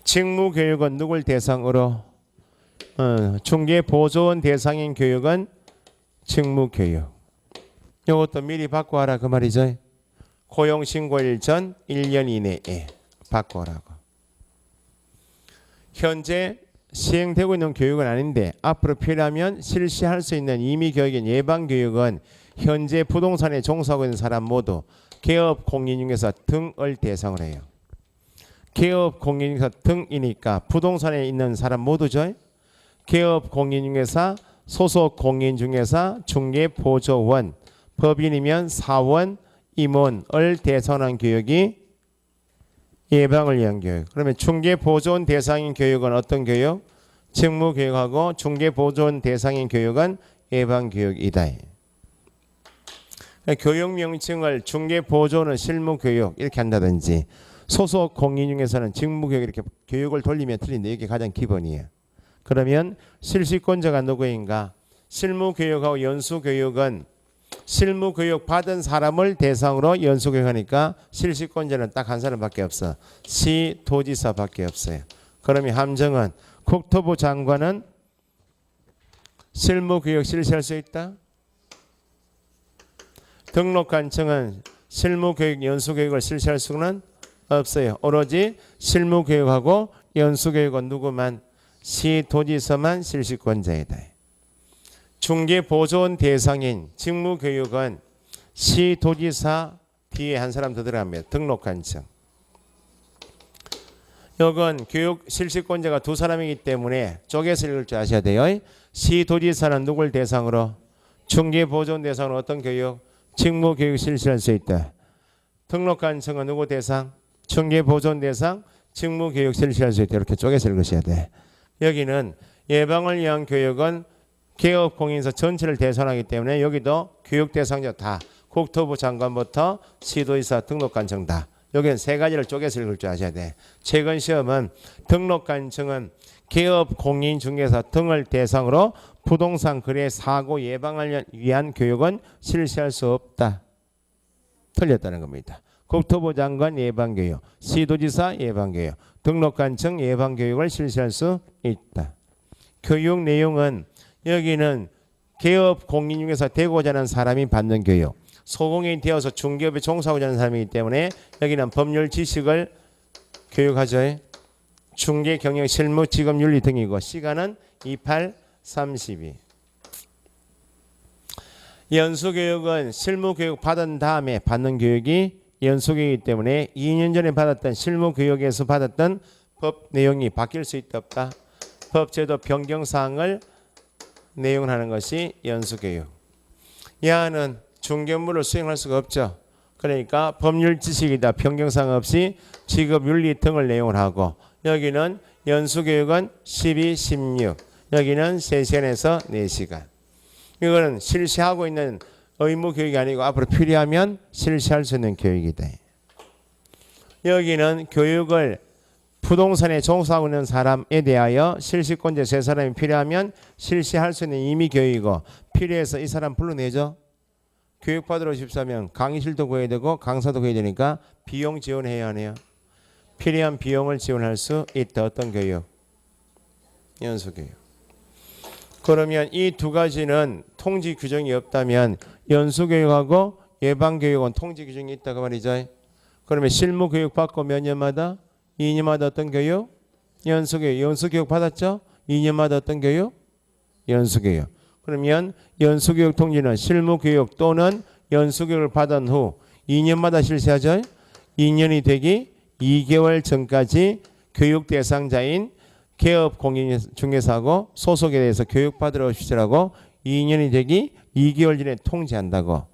직무교육은 누굴 대상으로? 중개보조원 대상인 교육은 직무교육. 이것도 미리 받고 와라 그 말이죠. 고용신고일 전 1년 이내에 받고 오라고. 현재 시행되고 있는 교육은 아닌데 앞으로 필요하면 실시할 수 있는 임의교육인 예방교육은 현재 부동산에 종사하고 있는 사람 모두 개업 공인중개사 등을 대상으로 해요. 개업 공인중개사 등이니까 부동산에 있는 사람 모두죠. 개업 공인중개사, 소속 공인중개사, 중개보조원, 법인이면 사원, 임원을 대상한 교육이 예방을 위한 교육. 그러면 중개보조원 대상인 교육은 어떤 교육? 직무교육하고 중개보조원 대상인 교육은 예방교육이다. 교육 명칭을 중개보조원은 실무교육 이렇게 한다든지 소속 공인중개사는 직무교육 이렇게 교육을 돌리면 틀린데 이게 가장 기본이에요. 그러면 실시권자가 누구인가? 실무교육하고 연수교육은 실무교육 받은 사람을 대상으로 연수교육하니까 실시권자는 딱 한 사람밖에 없어. 시도지사밖에 없어요. 그러면 함정은 국토부 장관은 실무교육 실시할 수 있다. 등록관청은 실무교육 연수교육을 실시할 수는 없어요. 오로지 실무교육하고 연수교육은 누구만? 시도지사만 실시권자이다. 중개보조원 대상인 직무교육은 시도지사 뒤에 한 사람 더 들어갑니다. 등록관청. 이건 교육 실시권자가 두 사람이기 때문에 쪼개서 읽을 줄 아셔야 돼요. 시도지사는 누굴 대상으로? 중개보조원 대상으로 어떤 교육? 직무교육 실시할 수 있다. 등록관청은 누구 대상? 중개보조원 대상, 직무교육 실시할 수 있다. 이렇게 쪼개서 읽으셔야 돼. 여기는 예방을 위한 교육은 개업공인서 전체를 대상하기 때문에 여기도 교육 대상자 다 국토부 장관부터 시도지사 등록관청 다. 여기는 세 가지를 쪼개서 읽을 줄 아셔야 돼. 최근 시험은 등록관청은 개업공인중개사 등을 대상으로 부동산 거래 사고 예방을 위한 교육은 실시할 수 없다. 틀렸다는 겁니다. 국토부 장관 예방교육, 시도지사 예방교육, 등록관청 예방교육을 실시할 수 있다. 교육 내용은 여기는 개업공인중개사 되고자 하는 사람이 받는 교육, 소공인이 되어서 중개업에 종사하고자 하는 사람이기 때문에 여기는 법률 지식을 교육하죠. 중개 경영 실무 직업 윤리 등이고 시간은 28, 32. 연수교육은 실무교육 받은 다음에 받는 교육이 연수교육이기 때문에 2년 전에 받았던 실무교육에서 받았던 법 내용이 바뀔 수 있다 없다. 법제도 변경사항을 내용하는 것이 연수교육. 야는 중개업무를 수행할 수가 없죠. 그러니까 법률 지식이다 변경사항 없이 직업윤리 등을 내용을 하고 여기는 연수교육은 12, 16 여기는 3시간에서 4시간. 이거는 실시하고 있는 의무교육이 아니고 앞으로 필요하면 실시할 수 있는 교육이다. 여기는 교육을 부동산에 종사하고 있는 사람에 대하여 실시권자 세 사람이 필요하면 실시할 수 있는 임의교육이고 필요해서 이 사람 불러내죠. 교육받으러 오십사면 강의실도 구해야 되고 강사도 구해야 되니까 비용 지원해야 하네요. 필요한 비용을 지원할 수 있다. 어떤 교육? 연수교육. 그러면 이 두 가지는 통지 규정이 없다면 연수교육하고 예방교육은 통지 규정이 있다고 말이죠. 그러면 실무교육 받고 몇 년마다? 2년마다 어떤 교육? 연수교육. 연수교육 받았죠? 2년마다 어떤 교육? 연수교육. 그러면 연수교육 통지는 실무교육 또는 연수교육을 받은 후 2년마다 실시하죠. 2년이 되기 2개월 전까지 교육 대상자인 개업공인중개사하고 소속에 대해서 교육받으러 오시라고 2년이 되기 2개월 전에 통지한다고.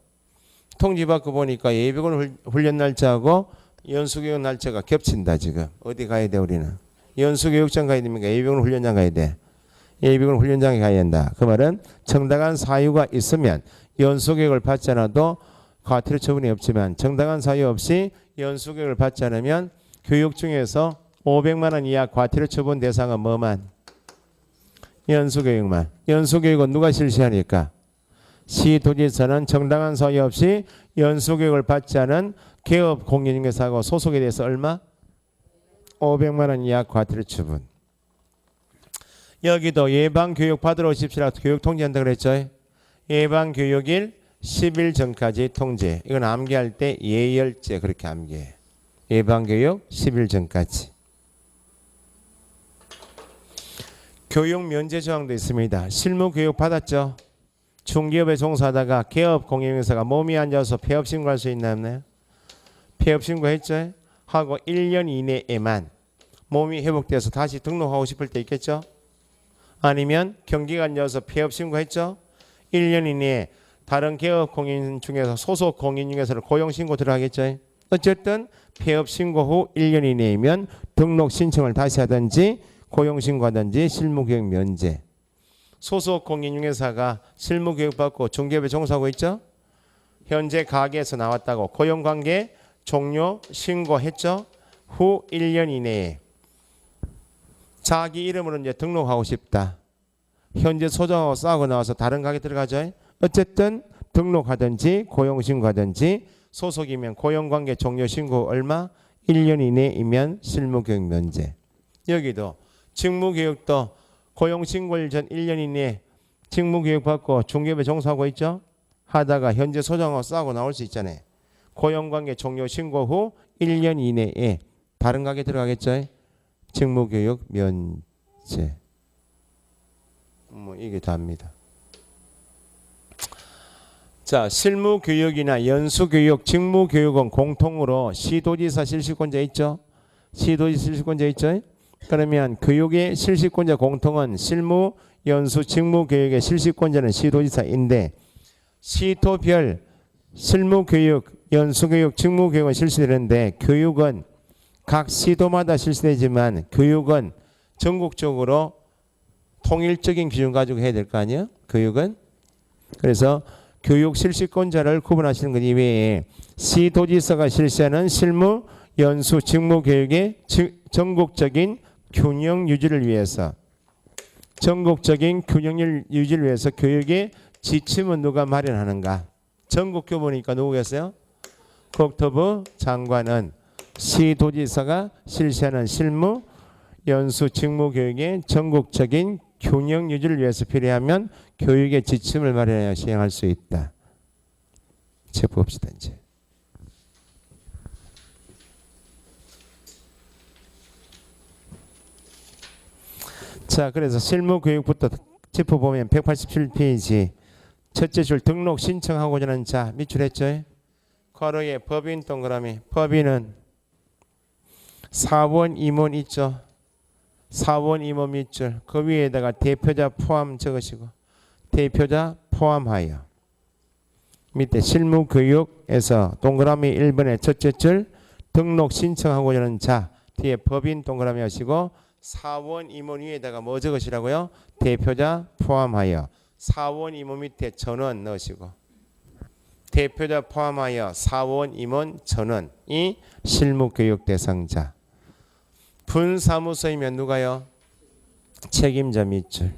통지받고 보니까 예비군 훈련 날짜하고 연수교육 날짜가 겹친다. 지금 어디 가야 돼? 우리는 연수교육장 가야 됩니까? 예비군 훈련장 가야 돼. 예비군 훈련장에 가야 된다. 그 말은 정당한 사유가 있으면 연수교육을 받지 않아도 과태료 처분이 없지만 정당한 사유 없이 연수교육을 받지 않으면 교육 중에서 500만 원 이하 과태료 처분 대상은 뭐만? 연수교육만. 연수교육은 누가 실시하니까? 시도지사는 정당한 사유 없이 연수교육을 받지 않은 개업공인중개사하고 소속에 대해서 얼마? 500만 원 이하 과태료 처분. 여기도 예방교육 받으러 오십시오. 교육 통지한다 그랬죠. 예방교육일 10일 전까지 통지. 이건 암기할 때 예열제 그렇게 암기해. 예방교육 10일 전까지. 교육 면제 조항도 있습니다. 실무교육 받았죠. 중기업에 종사하다가 개업공인중개사가 몸이 안 좋아서 폐업 신고할 수 있나 없나요? 폐업 신고했죠. 하고 1년 이내에만 몸이 회복돼서 다시 등록하고 싶을 때 있겠죠. 아니면 경기가 안 좋아서 폐업 신고했죠. 1년 이내에 다른 개업공인 중에서 소속 공인중개사를 고용 신고 들어가겠죠. 어쨌든 폐업 신고 후 1년 이내이면 등록 신청을 다시 하든지 고용 신고하든지 실무교육 면제. 소속 공인중개사가 실무교육 받고 중개업에 종사하고 있죠. 현재 가게에서 나왔다고 고용관계 종료 신고했죠. 후 1년 이내에 자기 이름으로 이제 등록하고 싶다. 현재 소장하고 싸우고 나와서 다른 가게 들어가죠. 어쨌든 등록하든지 고용신고하든지 소속이면 고용관계 종료신고 얼마? 1년 이내이면 실무교육 면제. 여기도 직무교육도 고용신고일 전 1년 이내에 직무교육 받고 중개업에 종사하고 있죠. 하다가 현재 소장하고 싸우고 나올 수 있잖아요. 고용관계 종료신고 후 1년 이내에 다른 가게 들어가겠죠. 직무교육 면제. 뭐 이게 답니다. 자, 실무교육이나 연수교육, 직무교육은 공통으로 시도지사 실시권자 있죠. 시도지사 실시권자 있죠. 그러면 교육의 실시권자 공통은 실무, 연수, 직무교육의 실시권자는 시도지사인데 시도별 실무교육, 연수교육, 직무교육은 실시되는데 교육은 각 시도마다 실시되지만 교육은 전국적으로 통일적인 기준 가지고 해야 될 거 아니에요? 교육은. 그래서 교육 실시권자를 구분하시는 것 이외에 시도지사가 실시하는 실무, 연수, 직무교육의 전국적인 균형 유지를 위해서 교육의 지침은 누가 마련하는가? 전국교부니까 누구겠어요? 국토부 장관은 시도지사가 실시하는 실무, 연수, 직무교육의 전국적인 균형 유지를 위해서 필요하면 교육의 지침을 마련하여 시행할 수 있다. 짚어봅시다 이제. 자, 그래서 실무교육부터 짚어보면 187페이지 첫째 줄 등록 신청하고자 하는 자 밑줄했죠. 괄호에 법인 동그라미. 법인은 사원 임원 있죠. 사원 임원 밑줄 그 위에다가 대표자 포함 적으시고 대표자 포함하여 밑에 실무교육에서 동그라미 1번의 첫째 줄 등록 신청하고자 하는 자 뒤에 법인 동그라미 하시고 사원 임원 위에다가 뭐 적으시라고요? 대표자 포함하여 사원 임원 밑에 전원 넣으시고 대표자 포함하여 사원 임원 전원이 실무교육 대상자. 분사무소이면 누가요? 책임자 밑줄.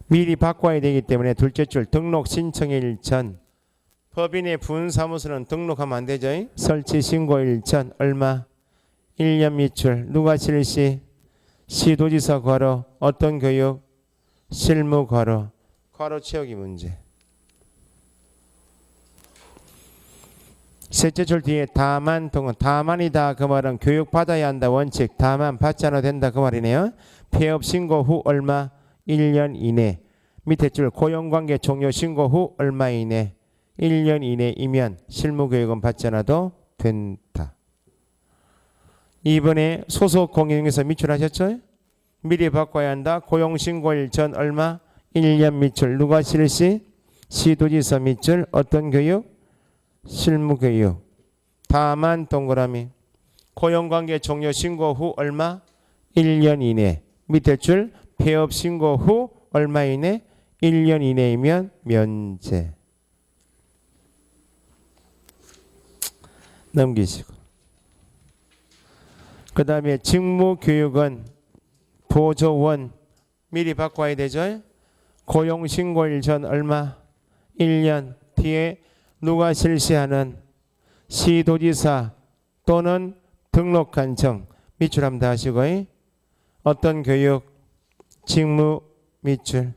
미리 바꿔야 되기 때문에 둘째 줄 등록 신청일 전. 법인의 분사무소는 등록하면 안 되죠. 설치 신고일 전 얼마? 1년 밑줄. 누가 실시? 시도지사 괄호. 어떤 교육? 실무 괄호. 괄호 채우기 문제. 셋째 줄 뒤에 다만 동은 다만이다 그 말은 교육 받아야 한다 원칙 다만 받지 않아도 된다 그 말이네요. 폐업 신고 후 얼마? 1년 이내. 밑에 줄 고용관계 종료 신고 후 얼마 이내? 1년 이내이면 실무교육은 받지 않아도 된다. 이번에 소속 공인중개사 밑줄하셨죠? 미리 바꿔야 한다. 고용신고일 전 얼마? 1년 밑줄. 누가 실시? 시도지사 밑줄. 어떤 교육? 실무교육. 다만 동그라미. 고용관계 종료 신고 후 얼마? 1년 이내. 밑에 줄 폐업 신고 후 얼마 이내? 1년 이내이면 면제. 넘기시고. 그 다음에 직무교육은 보조원 미리 바꿔야 되죠. 고용신고일 전 얼마? 1년. 뒤에 누가 실시하는? 시도지사 또는 등록한 정 밑줄 한번 다 하시고 어떤 교육? 직무 밑줄.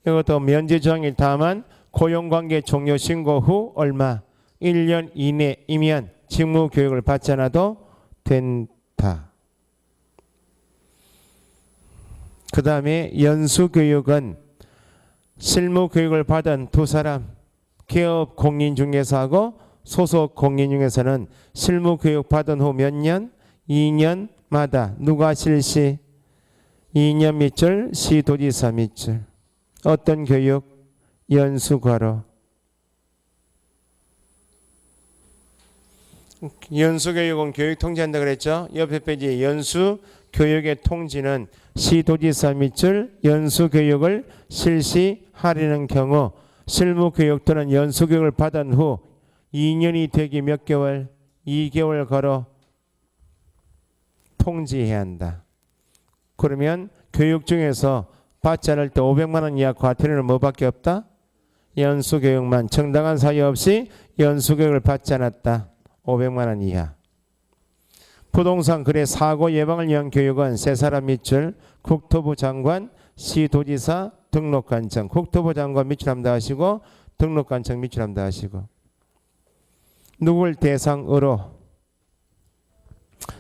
이것도 면제조항일 다만 고용관계 종료 신고 후 얼마? 1년 이내이면 직무교육을 받지 않아도 된다. 그 다음에 연수교육은 실무교육을 받은 두 사람 기업 공인중개사하고 소속 공인중개사는 실무교육 받은 후 몇 년? 2년마다 누가 실시? 2년 밑줄 시도지사 밑줄. 어떤 교육? 연수괄호. 연수교육은 교육 통지한다 그랬죠. 옆에 페이지 연수교육의 통지는 시도지사 밑줄 연수교육을 실시하려는 경우 실무교육 또는 연수교육을 받은 후 2년이 되기 몇 개월? 2개월 걸어 통지해야 한다. 그러면 교육 중에서 받지 않을 때 500만 원 이하 과태료는 뭐밖에 없다? 연수교육만. 정당한 사유 없이 연수교육을 받지 않았다. 500만 원 이하. 부동산 거래 사고 예방을 위한 교육은 세 사람 밑줄 국토부 장관, 시도지사, 등록관청. 국토부 장관 밑줄 함당하시고 등록관청 밑줄 함당하시고. 누굴 대상으로?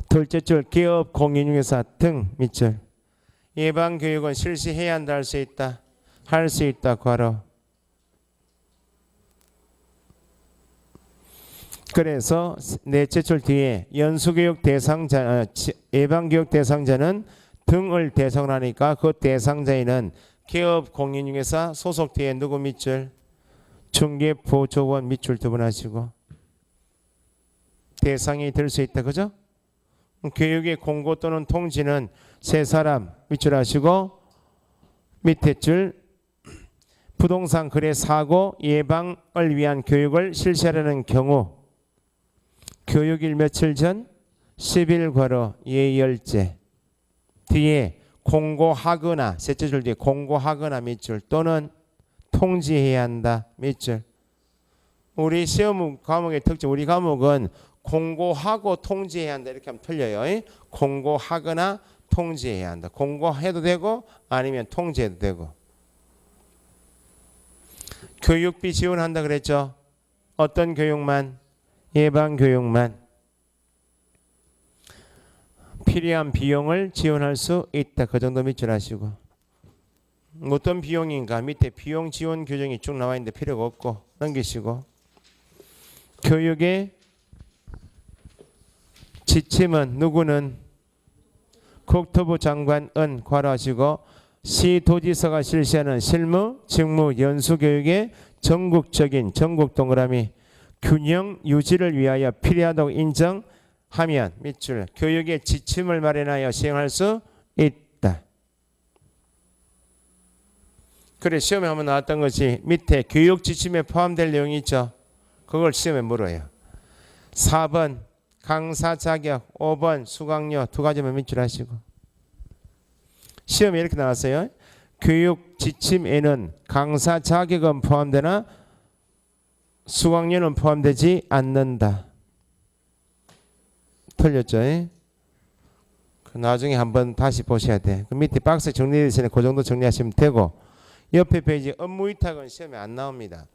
둘째 줄 기업 공인중개사 등 밑줄. 예방교육은 실시해야 한다 할 수 있다. 할 수 있다 괄호. 그래서 넷째 줄 뒤에 연수교육 대상자, 예방교육 대상자는 등을 대상으로 하니까 그 대상자에는 기업 공인중개사 소속 뒤에 누구 밑줄? 중개보조원 밑줄 두 번 하시고. 대상이 될 수 있다. 그죠? 교육의 공고 또는 통지는 세 사람 밑줄 하시고 밑에 줄 부동산 거래 사고 예방을 위한 교육을 실시하려는 경우 교육일 며칠 전 10일 괄호 예열제 뒤에 공고하거나 셋째 줄 뒤에 공고하거나 밑줄 또는 통지해야 한다 밑줄. 우리 시험 과목의 특징 우리 과목은 공고하고 통지해야 한다 이렇게 하면 틀려요. 공고하거나 통지해야 한다. 공고해도 되고 아니면 통지해도 되고. 교육비 지원한다 그랬죠. 어떤 교육만? 예방교육만. 필요한 비용을 지원할 수 있다. 그 정도 밑줄 하시고. 어떤 비용인가? 밑에 비용 지원 규정이 쭉 나와 있는데 필요가 없고 넘기시고. 교육의 지침은 누구는? 국토부 장관은 괄호하시고 시도지사가 실시하는 실무, 직무, 연수교육의 전국적인 전국 동그라미 균형 유지를 위하여 필요하다고 인정하면 밑줄 교육의 지침을 마련하여 시행할 수 있다. 그래 시험에 한번 나왔던 것이 밑에 교육 지침에 포함될 내용이 있죠. 그걸 시험에 물어요. 4번 강사 자격, 5번 수강료 두 가지만 밑줄 하시고. 시험에 이렇게 나왔어요. 교육 지침에는 강사 자격은 포함되나 수강료는 포함되지 않는다. 틀렸죠? 나중에 한번 다시 보셔야 돼. 그 밑에 박스 정리되기 전에 그 정도 정리하시면 되고 옆에 페이지 업무 위탁은 시험에 안 나옵니다.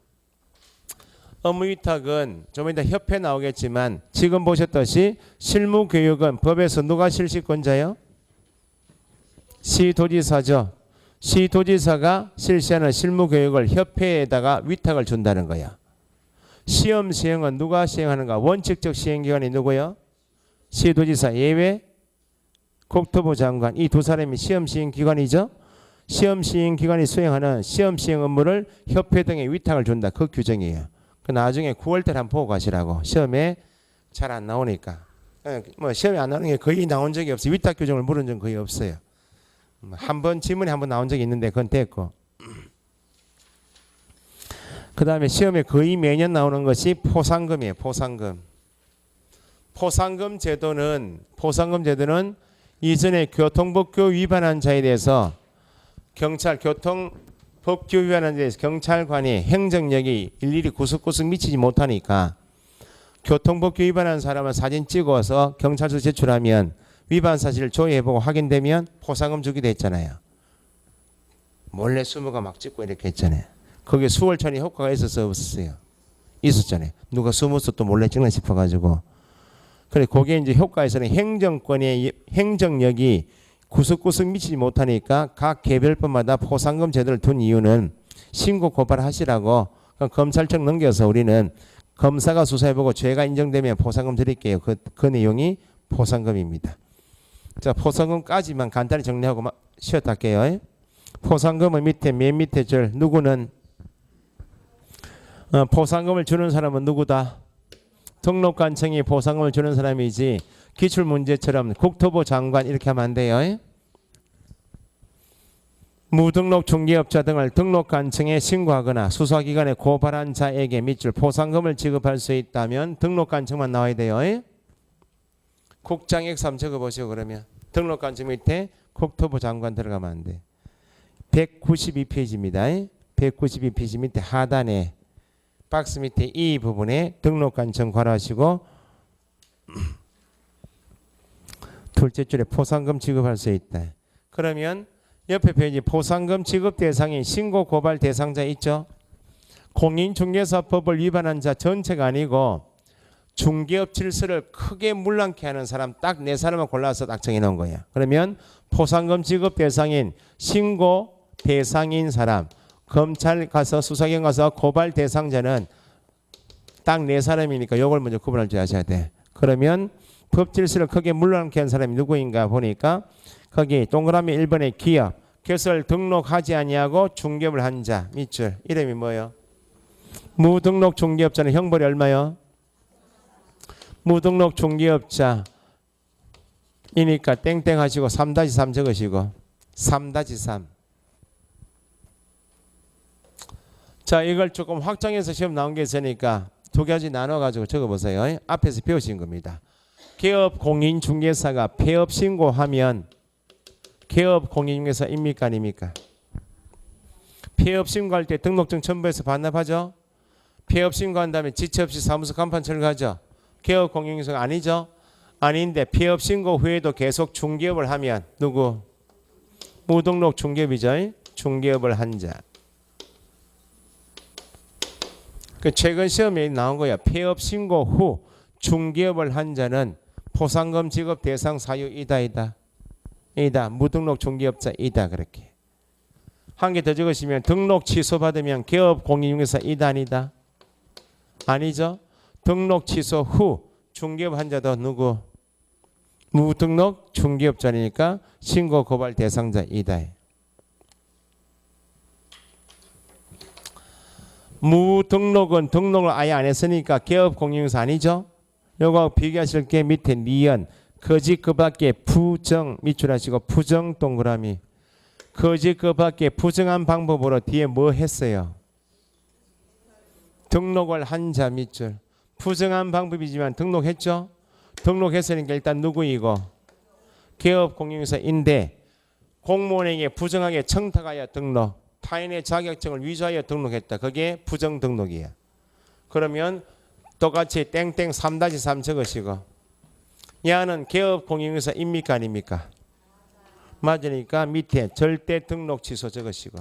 업무 위탁은 좀 이따 협회 나오겠지만 지금 보셨듯이 실무교육은 법에서 누가 실시권자요? 시도지사죠. 시도지사가 실시하는 실무교육을 협회에다가 위탁을 준다는 거야. 시험 시행은 누가 시행하는가? 원칙적 시행기관이 누구요? 시도지사 예외 국토부 장관. 이 두 사람이 시험 시행기관이죠. 시험 시행기관이 수행하는 시험 시행 업무를 협회 등에 위탁을 준다. 그 규정이에요. 그 나중에 9월 달에 한번 보고 가시라고. 시험에 잘 안 나오니까. 뭐 시험에 안 나오는 게 거의 나온 적이 없어요. 위탁 규정을 물은 적은 거의 없어요. 한 번 지문에 한 번 나온 적이 있는데 그건 됐고. 그 다음에 시험에 거의 매년 나오는 것이 포상금이에요. 포상금. 포상금 제도는 이전에 교통법규 위반한 자에 대해서 경찰 교통법규 위반한 자에 대해서 경찰관이 행정력이 일일이 구석구석 미치지 못하니까 교통법규 위반한 사람은 사진 찍어서 경찰서 제출하면 위반 사실을 조회해보고 확인되면 포상금 주기도 했잖아요. 몰래 숨어가 막 찍고 이렇게 했잖아요. 거기에 수월천이 효과가 있었어요? 없었어요? 있었잖아요. 누가 숨어서 또 몰래 찍나 싶어가지고. 그래, 그게 이제 효과에서는 행정권의 행정력이 구석구석 미치지 못하니까 각 개별법마다 포상금 제도를 둔 이유는 신고 고발하시라고. 검찰청 넘겨서 우리는 검사가 수사해보고 죄가 인정되면 포상금 드릴게요. 그 내용이 포상금입니다. 자, 포상금까지만 간단히 정리하고 쉬었다 할게요. 포상금은 맨 밑에 줄 누구는 포상금을 주는 사람은 누구다? 등록관청이 포상금을 주는 사람이지 기출문제처럼 국토부 장관 이렇게 하면 안 돼요. 무등록 중개업자 등을 등록관청에 신고하거나 수사기관에 고발한 자에게 밑줄 포상금을 지급할 수 있다면 등록관청만 나와야 돼요. 국장액 3 적어보시고 그러면 등록관청 밑에 국토부 장관 들어가면 안 돼. 192페이지입니다. 192페이지 밑에 하단에 박스 밑에 이 부분에 등록관청 괄호하시고 둘째 줄에 포상금 지급할 수 있다. 그러면 옆에 페이지 포상금 지급 대상인 신고 고발 대상자 있죠. 공인중개사법을 위반한 자 전체가 아니고 중개업 질서를 크게 물랑케 하는 사람 딱 네 사람을 골라서 딱 정해놓은 거야. 그러면 포상금 지급 대상인 신고 대상인 사람, 검찰 가서 수사경 가서 고발 대상자는 딱 네 사람이니까 요걸 먼저 구분할 줄 아셔야 돼. 그러면 법 질서를 크게 물랑케 한 사람이 누구인가 보니까 거기 동그라미 1번에 기업, 개설 등록하지 아니하고 중개업을 한 자 밑줄 이름이 뭐예요? 무등록 중개업자는 형벌이 얼마요? 무등록 중개업자이니까 땡땡 하시고 3-3 적으시고 3-3. 자, 이걸 조금 확장해서 시험 나온 게 있으니까 두 가지 나눠가지고 적어보세요. 앞에서 배우신 겁니다. 개업 공인중개사가 폐업 신고하면 개업 공인중개사입니까 아닙니까? 폐업 신고할 때 등록증 첨부해서 반납하죠. 폐업 신고한 다음에 지체 없이 사무소 간판 철거하죠. 개업 공인중개사가 아니죠. 아닌데 폐업 신고 후에도 계속 중개업을 하면 누구? 무등록 중개업이죠. 중개업을 한 자. 그 최근 시험에 나온 거야. 폐업 신고 후 중개업을 한 자는 포상금 지급 대상 사유 이다. 무등록 중개업자이다. 그렇게. 한 개 더 적으시면 등록 취소 받으면 개업 공인중개사 이다 아니다? 아니죠. 등록 취소 후 중개업 한 자도 누구? 무등록 중개업자니까 신고 고발 대상자이다. 무등록은 등록을 아예 안 했으니까 개업 공인중개사 아니죠. 요거 비교하실 게 밑에 니은 거짓 그 밖에 부정 밑줄하시고 부정 동그라미 거짓 그 밖에 부정한 방법으로 뒤에 뭐 했어요? 등록을 한 자 밑줄 부정한 방법이지만 등록했죠. 등록했으니까 일단 누구이고 개업 공인중개사인데 공무원에게 부정하게 청탁하여 등록 타인의 자격증을 위조하여 등록했다. 그게 부정 등록이야. 그러면 똑같이 땡땡 3-3 적으시고 야는 개업 공인중개사입니까 아닙니까? 맞으니까 밑에 절대 등록 취소 적으시고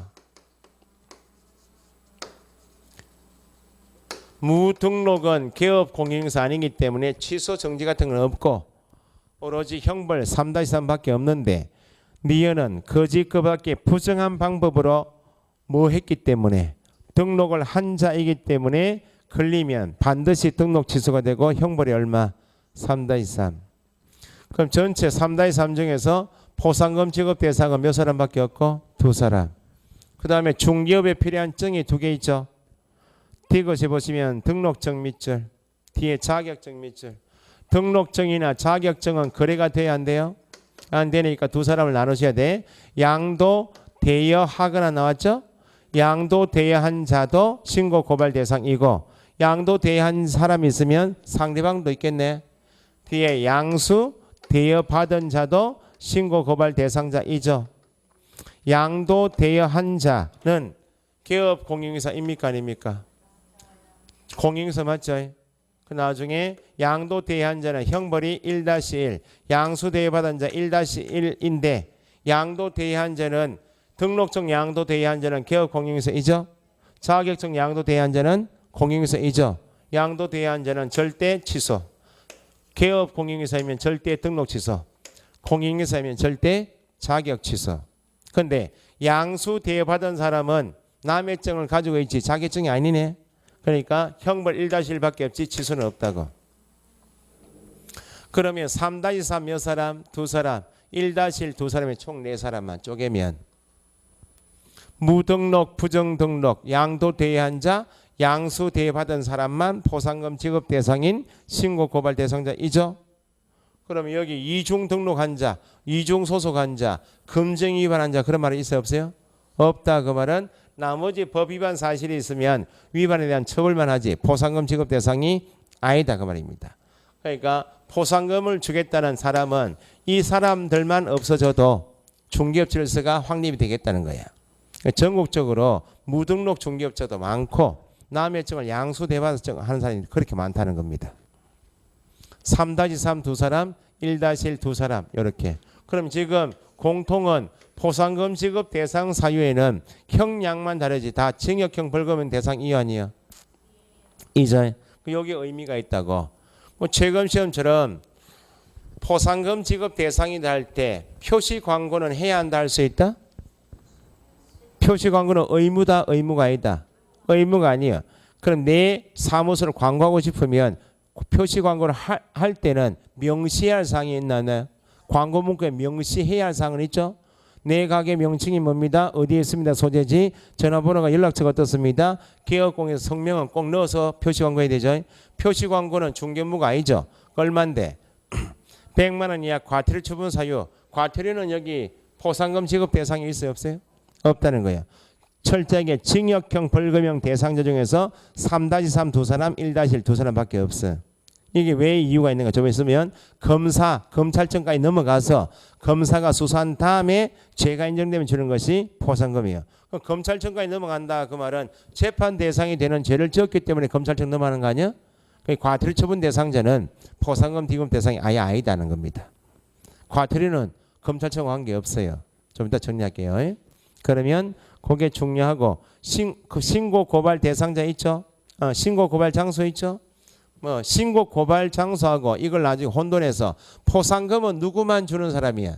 무등록은 개업 공인중개사 아니기 때문에 취소 정지 같은 건 없고 오로지 형벌 3-3 밖에 없는데 니은은 거짓 그 밖에 부정한 방법으로 뭐 했기 때문에 등록을 한 자이기 때문에 걸리면 반드시 등록 취소가 되고 형벌이 얼마? 3-3. 그럼 전체 3-3 중에서 포상금 지급 대상은 몇 사람밖에 없고? 2사람. 그 다음에 중개업에 필요한 증이 2개 있죠. 뒤것에 보시면 등록증 밑줄 뒤에 자격증 밑줄 등록증이나 자격증은 거래가 돼야 안 돼요? 안 되니까 2사람을 나누셔야 돼. 양도 대여하거나 나왔죠? 양도 대여한 자도 신고 고발 대상이고 양도 대여한 사람이 있으면 상대방도 있겠네. 뒤에 양수 대여받은 자도 신고 고발 대상자이죠. 양도 대여한 자는 개업 공인중개사입니까 아닙니까? 공인중개사 맞죠? 그 나중에 양도 대여한 자는 형벌이 1-1 양수 대여받은 자 1-1인데 양도 대여한 자는 등록증 양도 대여한 자는 개업 공인중개사이죠. 자격증 양도 대여한 자는 공인중개사이죠. 양도 대여한 자는 절대 취소. 개업 공인중개사이면 절대 등록 취소. 공인중개사이면 절대 자격 취소. 그런데 양수 대여받은 사람은 남의 증을 가지고 있지 자격증이 아니네. 그러니까 형벌 1-1밖에 없지 취소는 없다고. 그러면 3-3 몇 사람? 2사람. 1-1 2사람이 총 4사람만 쪼개면 무등록 부정등록 양도 대여한 자 양수 대여받은 사람만 포상금 지급 대상인 신고 고발 대상자이죠. 그러면 여기 이중 등록한 자 이중 소속한 자 금정 위반한 자 그런 말이 있어요 없어요? 없다. 그 말은 나머지 법 위반 사실이 있으면 위반에 대한 처벌만 하지 포상금 지급 대상이 아니다 그 말입니다. 그러니까 포상금을 주겠다는 사람은 이 사람들만 없어져도 중개업 질서가 확립이 되겠다는 거야. 전국적으로 무등록 중개업자도 많고 남의 증을 양수대받아서 하는 사람이 그렇게 많다는 겁니다. 3-3 두 사람, 1-1 두 사람 이렇게. 그럼 지금 공통은 포상금 지급 대상 사유에는 형량만 다르지 다 징역형 벌금형 대상 이완이요. 이제 여기 의미가 있다고. 뭐 최근 시험처럼 포상금 지급 대상이 될 때 표시 광고는 해야 한다 할 수 있다? 표시 광고는 의무다, 의무가 아니다. 의무가 아니에요. 그럼 내 사무소를 광고하고 싶으면 표시 광고를 할 때는 명시해야 할 사항이 있나요? 광고 문구에 명시해야 할 사항은 있죠. 내 가게 명칭이 뭡니다. 어디에 있습니다. 소재지, 전화번호가, 연락처가 어떻습니다. 개업공에서 성명은 꼭 넣어서 표시 광고해야 되죠. 표시 광고는 중개무가 아니죠. 얼만데? 100만 원 이하 과태료 처분 사유. 과태료는 여기 포상금 지급 대상이 있어요, 없어요? 없다는 거예요. 철저하게 징역형 벌금형 대상자 중에서 3-3 두 사람, 1-1 두 사람밖에 없어요. 이게 왜 이유가 있는가? 좀 있으면 검사, 검찰청까지 넘어가서 검사가 수사한 다음에 죄가 인정되면 주는 것이 포상금이에요. 그럼 검찰청까지 넘어간다 그 말은 재판 대상이 되는 죄를 지었기 때문에 검찰청 넘어가는 거 아니야? 과태료 처분 대상자는 포상금 디금 대상이 아예 아니다는 겁니다. 과태료는 검찰청 관계없어요. 좀 이따 정리할게요. 그러면 그게 중요하고 신고 고발 대상자 있죠? 신고 고발 장소 있죠? 뭐 신고 고발 장소하고 이걸 나중에 혼돈해서 포상금은 누구만 주는 사람이야?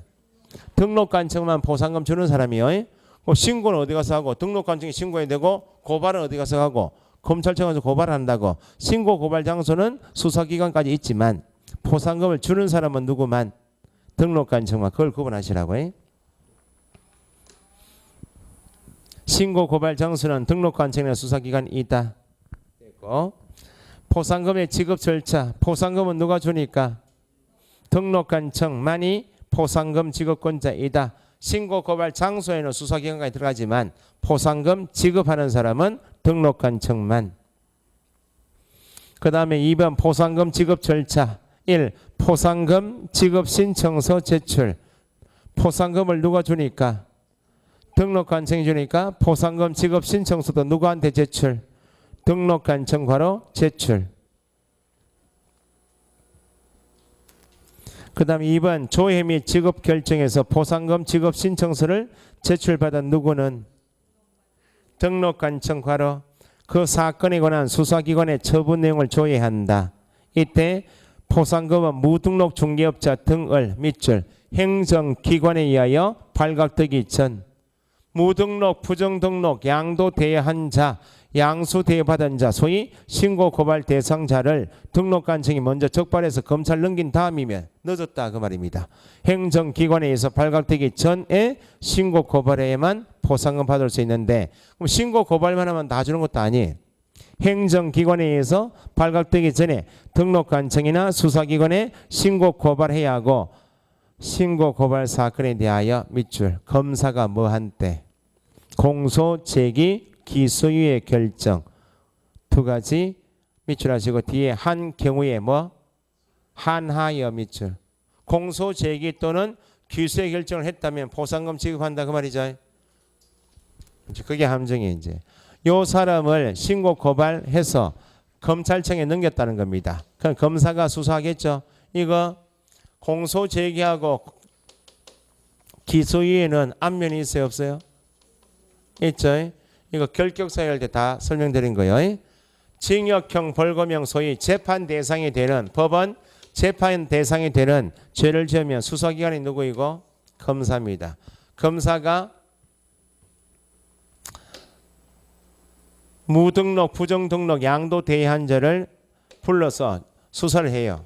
등록관청만 포상금 주는 사람이요. 신고는 어디 가서 하고 등록관청이 신고해야 되고 고발은 어디 가서 하고 검찰청에서 고발한다고. 신고 고발 장소는 수사기관까지 있지만 포상금을 주는 사람은 누구만? 등록관청만. 그걸 구분하시라고. 신고 고발 장소는 등록관청이나 수사기관이 있다. 됐고. 포상금의 지급 절차. 포상금은 누가 주니까? 등록관청만이 포상금 지급권자이다. 신고 고발 장소에는 수사기관까지 들어가지만 포상금 지급하는 사람은 등록관청만. 그 다음에 2번 포상금 지급 절차. 1. 포상금 지급 신청서 제출. 포상금을 누가 주니까? 등록관청이 주니까 포상금 지급 신청서도 누구한테 제출? 등록관청 바로 제출. 그 다음에 2번 조회 및 지급 결정에서 포상금 지급 신청서를 제출받은 누구는? 등록관청 바로 그 사건에 관한 수사기관의 처분 내용을 조회한다. 이때 포상금은 무등록 중개업자 등을 밑줄 행정기관에 의하여 발각되기 전 무등록 부정등록 양도대여한 자 양수대여받은 자 소위 신고 고발 대상자를 등록관청이 먼저 적발해서 검찰 넘긴 다음이면 늦었다 그 말입니다. 행정기관에 의해서 발각되기 전에 신고 고발에만 포상금 받을 수 있는데 그럼 신고 고발만 하면 다 주는 것도 아니에요. 행정기관에 의해서 발각되기 전에 등록관청이나 수사기관에 신고 고발해야 하고 신고 고발 사건에 대하여 밑줄 검사가 뭐 한때 공소 제기 기소유예 결정 두 가지 밑줄 하시고 뒤에 한 경우에 뭐 한하여 밑줄 공소 제기 또는 기소유예 결정을 했다면 포상금 지급한다 그 말이죠. 그게 함정이에요. 이제 요 사람을 신고 고발해서 검찰청에 넘겼다는 겁니다. 그럼 검사가 수사하겠죠. 이거 공소 제기하고 기소유예는 앞면이 있어요 없어요? 있죠. 이거 결격사유 할 때 다 설명드린 거예요. 징역형 벌금형 소위 재판 대상이 되는 법원 재판 대상이 되는 죄를 지으면 수사기관이 누구이고? 검사입니다. 검사가 무등록 부정등록 양도대여한 자를 불러서 수사를 해요.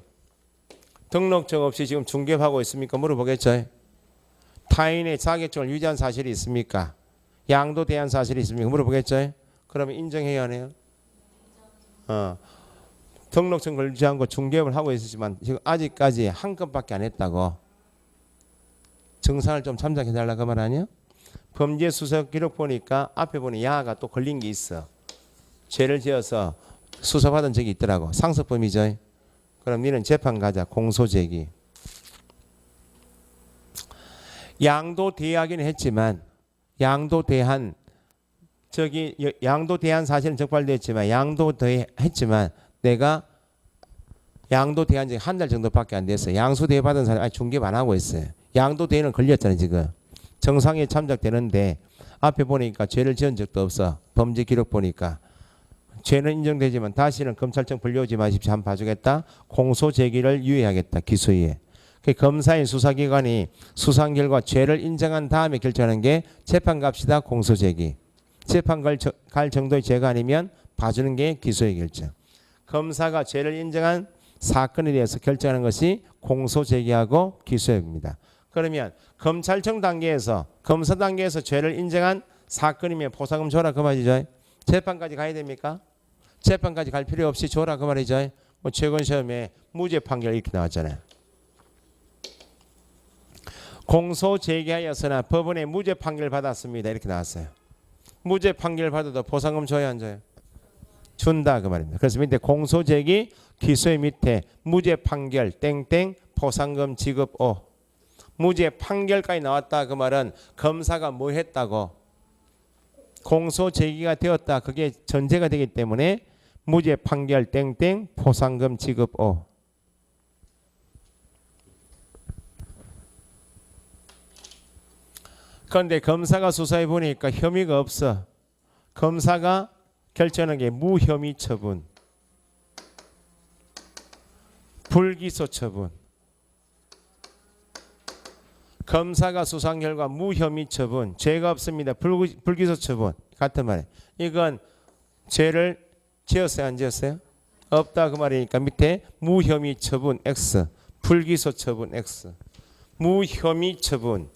등록증 없이 지금 중개하고 있습니까? 물어보겠죠. 타인의 자격증을 유지한 사실이 있습니까? 양도대여한 사실이 있습니까? 물어보겠죠. 그러면 인정해야 하네요. 등록증 걸지 않고 중개업을 하고 있었지만 지금 아직까지 한 건밖에 안 했다고. 정상을 좀 참작해 달라고 말 아니야? 범죄 수사 기록 보니까 앞에 보니 야가 또 걸린 게 있어. 죄를 지어서 수사받은 적이 있더라고. 상습범이죠. 그럼 니는 재판 가자. 공소제기. 양도대여하기는 했지만 양도대한 저기 양도 대한 사실은 적발되었지만 양도 했지만 내가 양도 대한 지 한 달 정도밖에 안 됐어요. 양수 대여 받은 사람 아직 중개업 안 하고 있어요. 양도 대여는 걸렸잖아요. 지금 정상에 참작되는데 앞에 보니까 죄를 지은 적도 없어. 범죄 기록 보니까 죄는 인정되지만 다시는 검찰청 불려오지 마십시오. 한번 봐주겠다. 공소 제기를 유예하겠다. 기소유예. 검사인 수사기관이 수사 결과 죄를 인정한 다음에 결정하는 게 재판 갑시다. 공소 제기. 재판 갈 정도의 죄가 아니면 봐주는 게 기소유예 결정. 검사가 죄를 인정한 사건에 대해서 결정하는 것이 공소 제기하고 기소유예입니다. 그러면 검찰청 단계에서 검사 단계에서 죄를 인정한 사건이면 보상금 줘라 그 말이죠. 재판까지 가야 됩니까? 재판까지 갈 필요 없이 줘라 그 말이죠. 뭐 최근 시험에 무죄 판결 이렇게 나왔잖아요. 공소 제기하였으나 법원에 무죄 판결 받았습니다. 이렇게 나왔어요. 무죄 판결 받아도 보상금 줘야 안 줘요? 준다 그 말입니다. 그래서 밑에 공소 제기 기소의 밑에 무죄 판결 땡땡 보상금 지급 무죄 판결까지 나왔다 그 말은 검사가 뭐 했다고 공소 제기가 되었다 그게 전제가 되기 때문에 무죄 판결 땡땡 보상금 지급 그런데 검사가 수사해 보니까 혐의가 없어. 검사가 결정하는 게 무혐의 처분, 불기소 처분. 검사가 수상 결과 무혐의 처분, 죄가 없습니다. 불기소 처분 같은 말이에요. 이건 죄를 지었어요, 안 지었어요? 없다 그 말이니까 밑에 무혐의 처분 X, 불기소 처분 X. 무혐의 처분은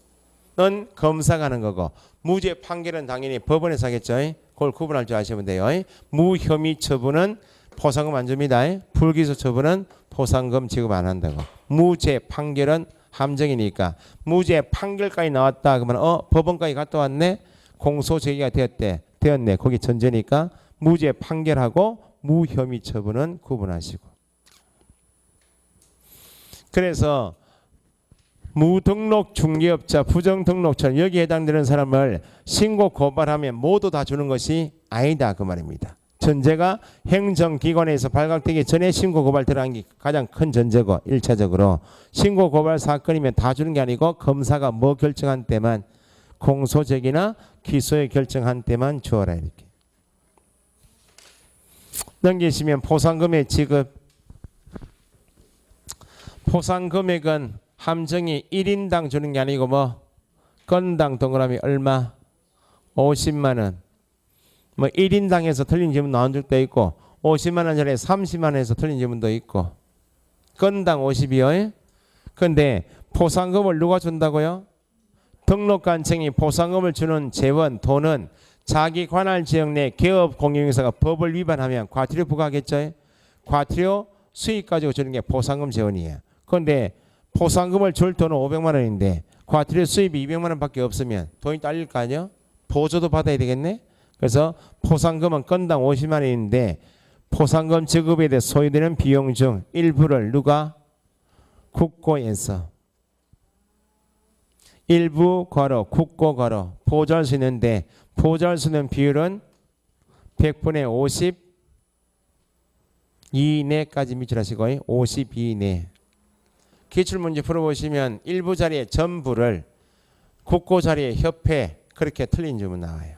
검사가 하는 거고 무죄 판결은 당연히 법원에서 하겠죠. 그걸 구분할 줄 아시면 돼요. 무혐의 처분은 보상금 안 줍니다. 불기소 처분은 보상금 지급 안 한다고. 무죄 판결은 함정이니까 무죄 판결까지 나왔다 그러면 법원까지 갔다 왔네. 공소 제기가 되었네. 거기 전제니까 무죄 판결하고 무혐의 처분은 구분하시고. 그래서 무등록 중개업자 부정등록처럼 여기에 해당되는 사람을 신고 고발하면 모두 다 주는 것이 아니다 그 말입니다. 전제가 행정기관에서 발각되기 전에 신고 고발 들어간 게 가장 큰 전제고 1차적으로 신고 고발 사건이면 다 주는 게 아니고 검사가 뭐 결정한 때만 공소제기나 기소에 결정한 때만 주어라 이렇게. 넘기시면 포상금의 지급. 포상금액은 함정이 1인당 주는 게 아니고 뭐 건당 동그라미 얼마 50만 원. 뭐 1인당에서 틀린 질문 나온 적도 있고 50만 원짜리 30만 원에서 틀린 질문도 있고 건당 50이요. 근데 포상금을 누가 준다고요? 등록관청이 포상금을 주는 재원 돈은 자기 관할 지역 내 개업 공영회사가 법을 위반하면 과태료 부과하겠죠. 과태료 수익 가지고 주는 게 포상금 재원이에요. 그런데 포상금을 줄 돈은 500만 원인데 과태료 수입이 200만 원밖에 없으면 돈이 딸릴 거 아니에요? 보조도 받아야 되겠네. 그래서 포상금은 건당 50만 원인데 포상금 지급에 대해 소요되는 비용 중 일부를 누가? 국고에서 일부 괄호 국고 괄호 보조할 수 있는데 보조할 수 있는 비율은 100분의 50 이내까지 미출하시고 52 이내. 기출문제 풀어보시면 일부 자리에 전부를 국고 자리에 협회 그렇게 틀린 질문 나와요.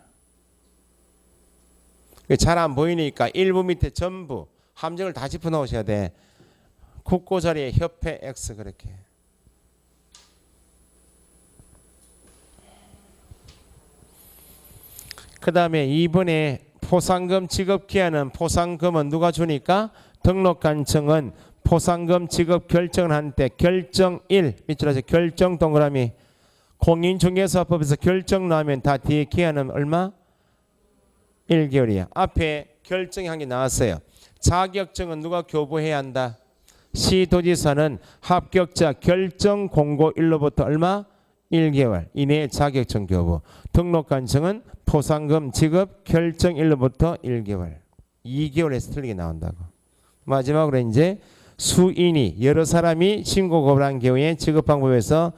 잘 안 보이니까 일부 밑에 전부 함정을 다 짚어놓으셔야 돼. 국고 자리에 협회 X 그렇게. 그 다음에 2번에 포상금 지급 기한은 포상금은 누가 주니까 등록관청은 포상금 지급 결정을 한 때 결정일 밑으로 해서 결정 동그라미 공인중개사법에서 결정 나오면 다 뒤에 기한은 얼마? 1개월이야. 앞에 결정이 한 게 나왔어요. 자격증은 누가 교부해야 한다? 시도지사는 합격자 결정 공고일로부터 얼마? 1개월 이내에 자격증 교부. 등록관청은 포상금 지급 결정일로부터 1개월. 2개월에서 틀리게 나온다고. 마지막으로 이제 수인이 여러 사람이 신고 고발한 경우에 지급 방법에서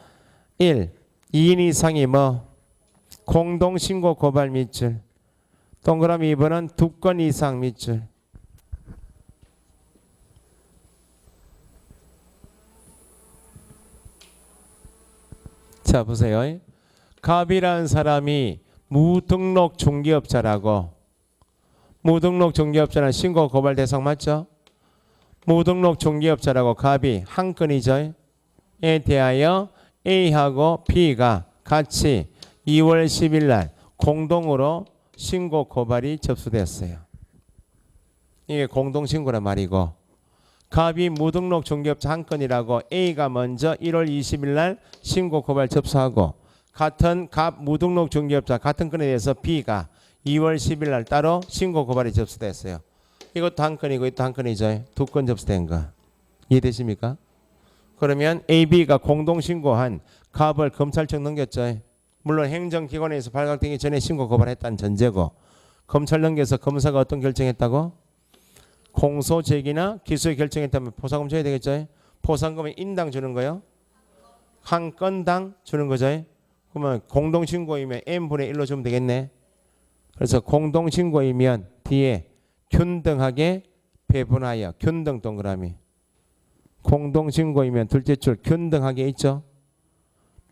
1. 2인 이상이 뭐 공동 신고 고발 밑줄 동그라미 2번은 2건 이상 밑줄. 자 보세요. 갑이라는 사람이 무등록 중개업자라고. 무등록 중개업자는 신고 고발 대상 맞죠? 무등록 중개업자라고 갑이 한 건이죠. 에 대하여 A하고 B가 같이 2월 10일 날 공동으로 신고 고발이 접수됐어요. 이게 공동신고란 말이고, 갑이 무등록 중개업자 한 건이라고 A가 먼저 1월 20일 날 신고 고발 접수하고, 같은 갑 무등록 중개업자 같은 건에 대해서 B가 2월 10일 날 따로 신고 고발이 접수됐어요. 이것도 한 건이고 이것도 한 건이죠. 2건 접수된 거. 이해되십니까? 그러면 A, B가 공동신고한 갑을 검찰청 넘겼죠. 물론 행정기관에서 발각되기 전에 신고 고발했다는 전제고, 검찰 넘겨서 검사가 어떤 결정했다고? 공소 제기나 기소 결정했다면 포상금 줘야 되겠죠. 포상금은 인당 주는 거요. 한 건당 주는 거죠. 그러면 공동신고이면 n분의 1로 주면 되겠네. 그래서 공동신고이면 뒤에 균등하게 배분하여, 균등 동그라미. 공동신고이면 둘째 줄 균등하게 있죠.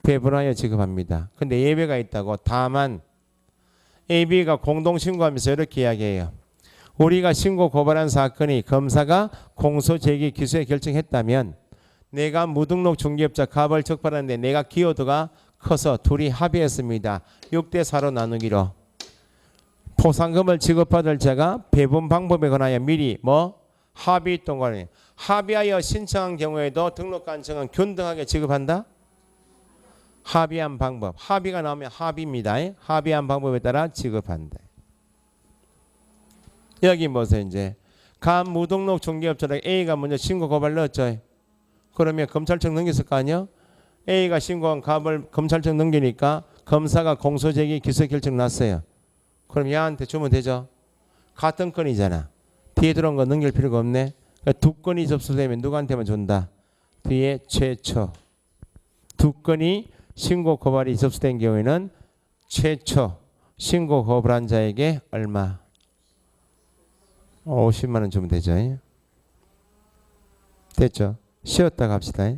배분하여 지급합니다. 근데 예외가 있다고. 다만 AB가 공동신고하면서 이렇게 이야기해요. 우리가 신고 고발한 사건이 검사가 공소 제기 기소에 결정했다면 내가 무등록 중개업자 갑을 적발하는데 내가 기여도가 커서 둘이 합의했습니다. 6대4로 나누기로. 포상금을 지급받을 자가 배분 방법에 관하여 미리 합의 동안에 합의하여 신청한 경우에도 등록관청은 균등하게 지급한다. 합의한 방법. 합의가 나오면 합의입니다. 합의한 방법에 따라 지급한다. 여기 보세요. 이제 갑 무등록 중개업자로 A가 먼저 신고 고발 넣었죠. 그러면 검찰청 넘겼을 거 아니요? A가 신고한 갑을 검찰청 넘기니까 검사가 공소제기 기소 결정 났어요. 그럼 얘한테 주면 되죠. 같은 건이잖아. 뒤에 들어온 거 넘길 필요가 없네. 그러니까 2건이 접수되면 누구한테만 준다. 뒤에 최초. 2건이 신고 고발이 접수된 경우에는 최초 신고 고발한 자에게 얼마? 50만 원 주면 되죠. 됐죠? 쉬었다 갑시다.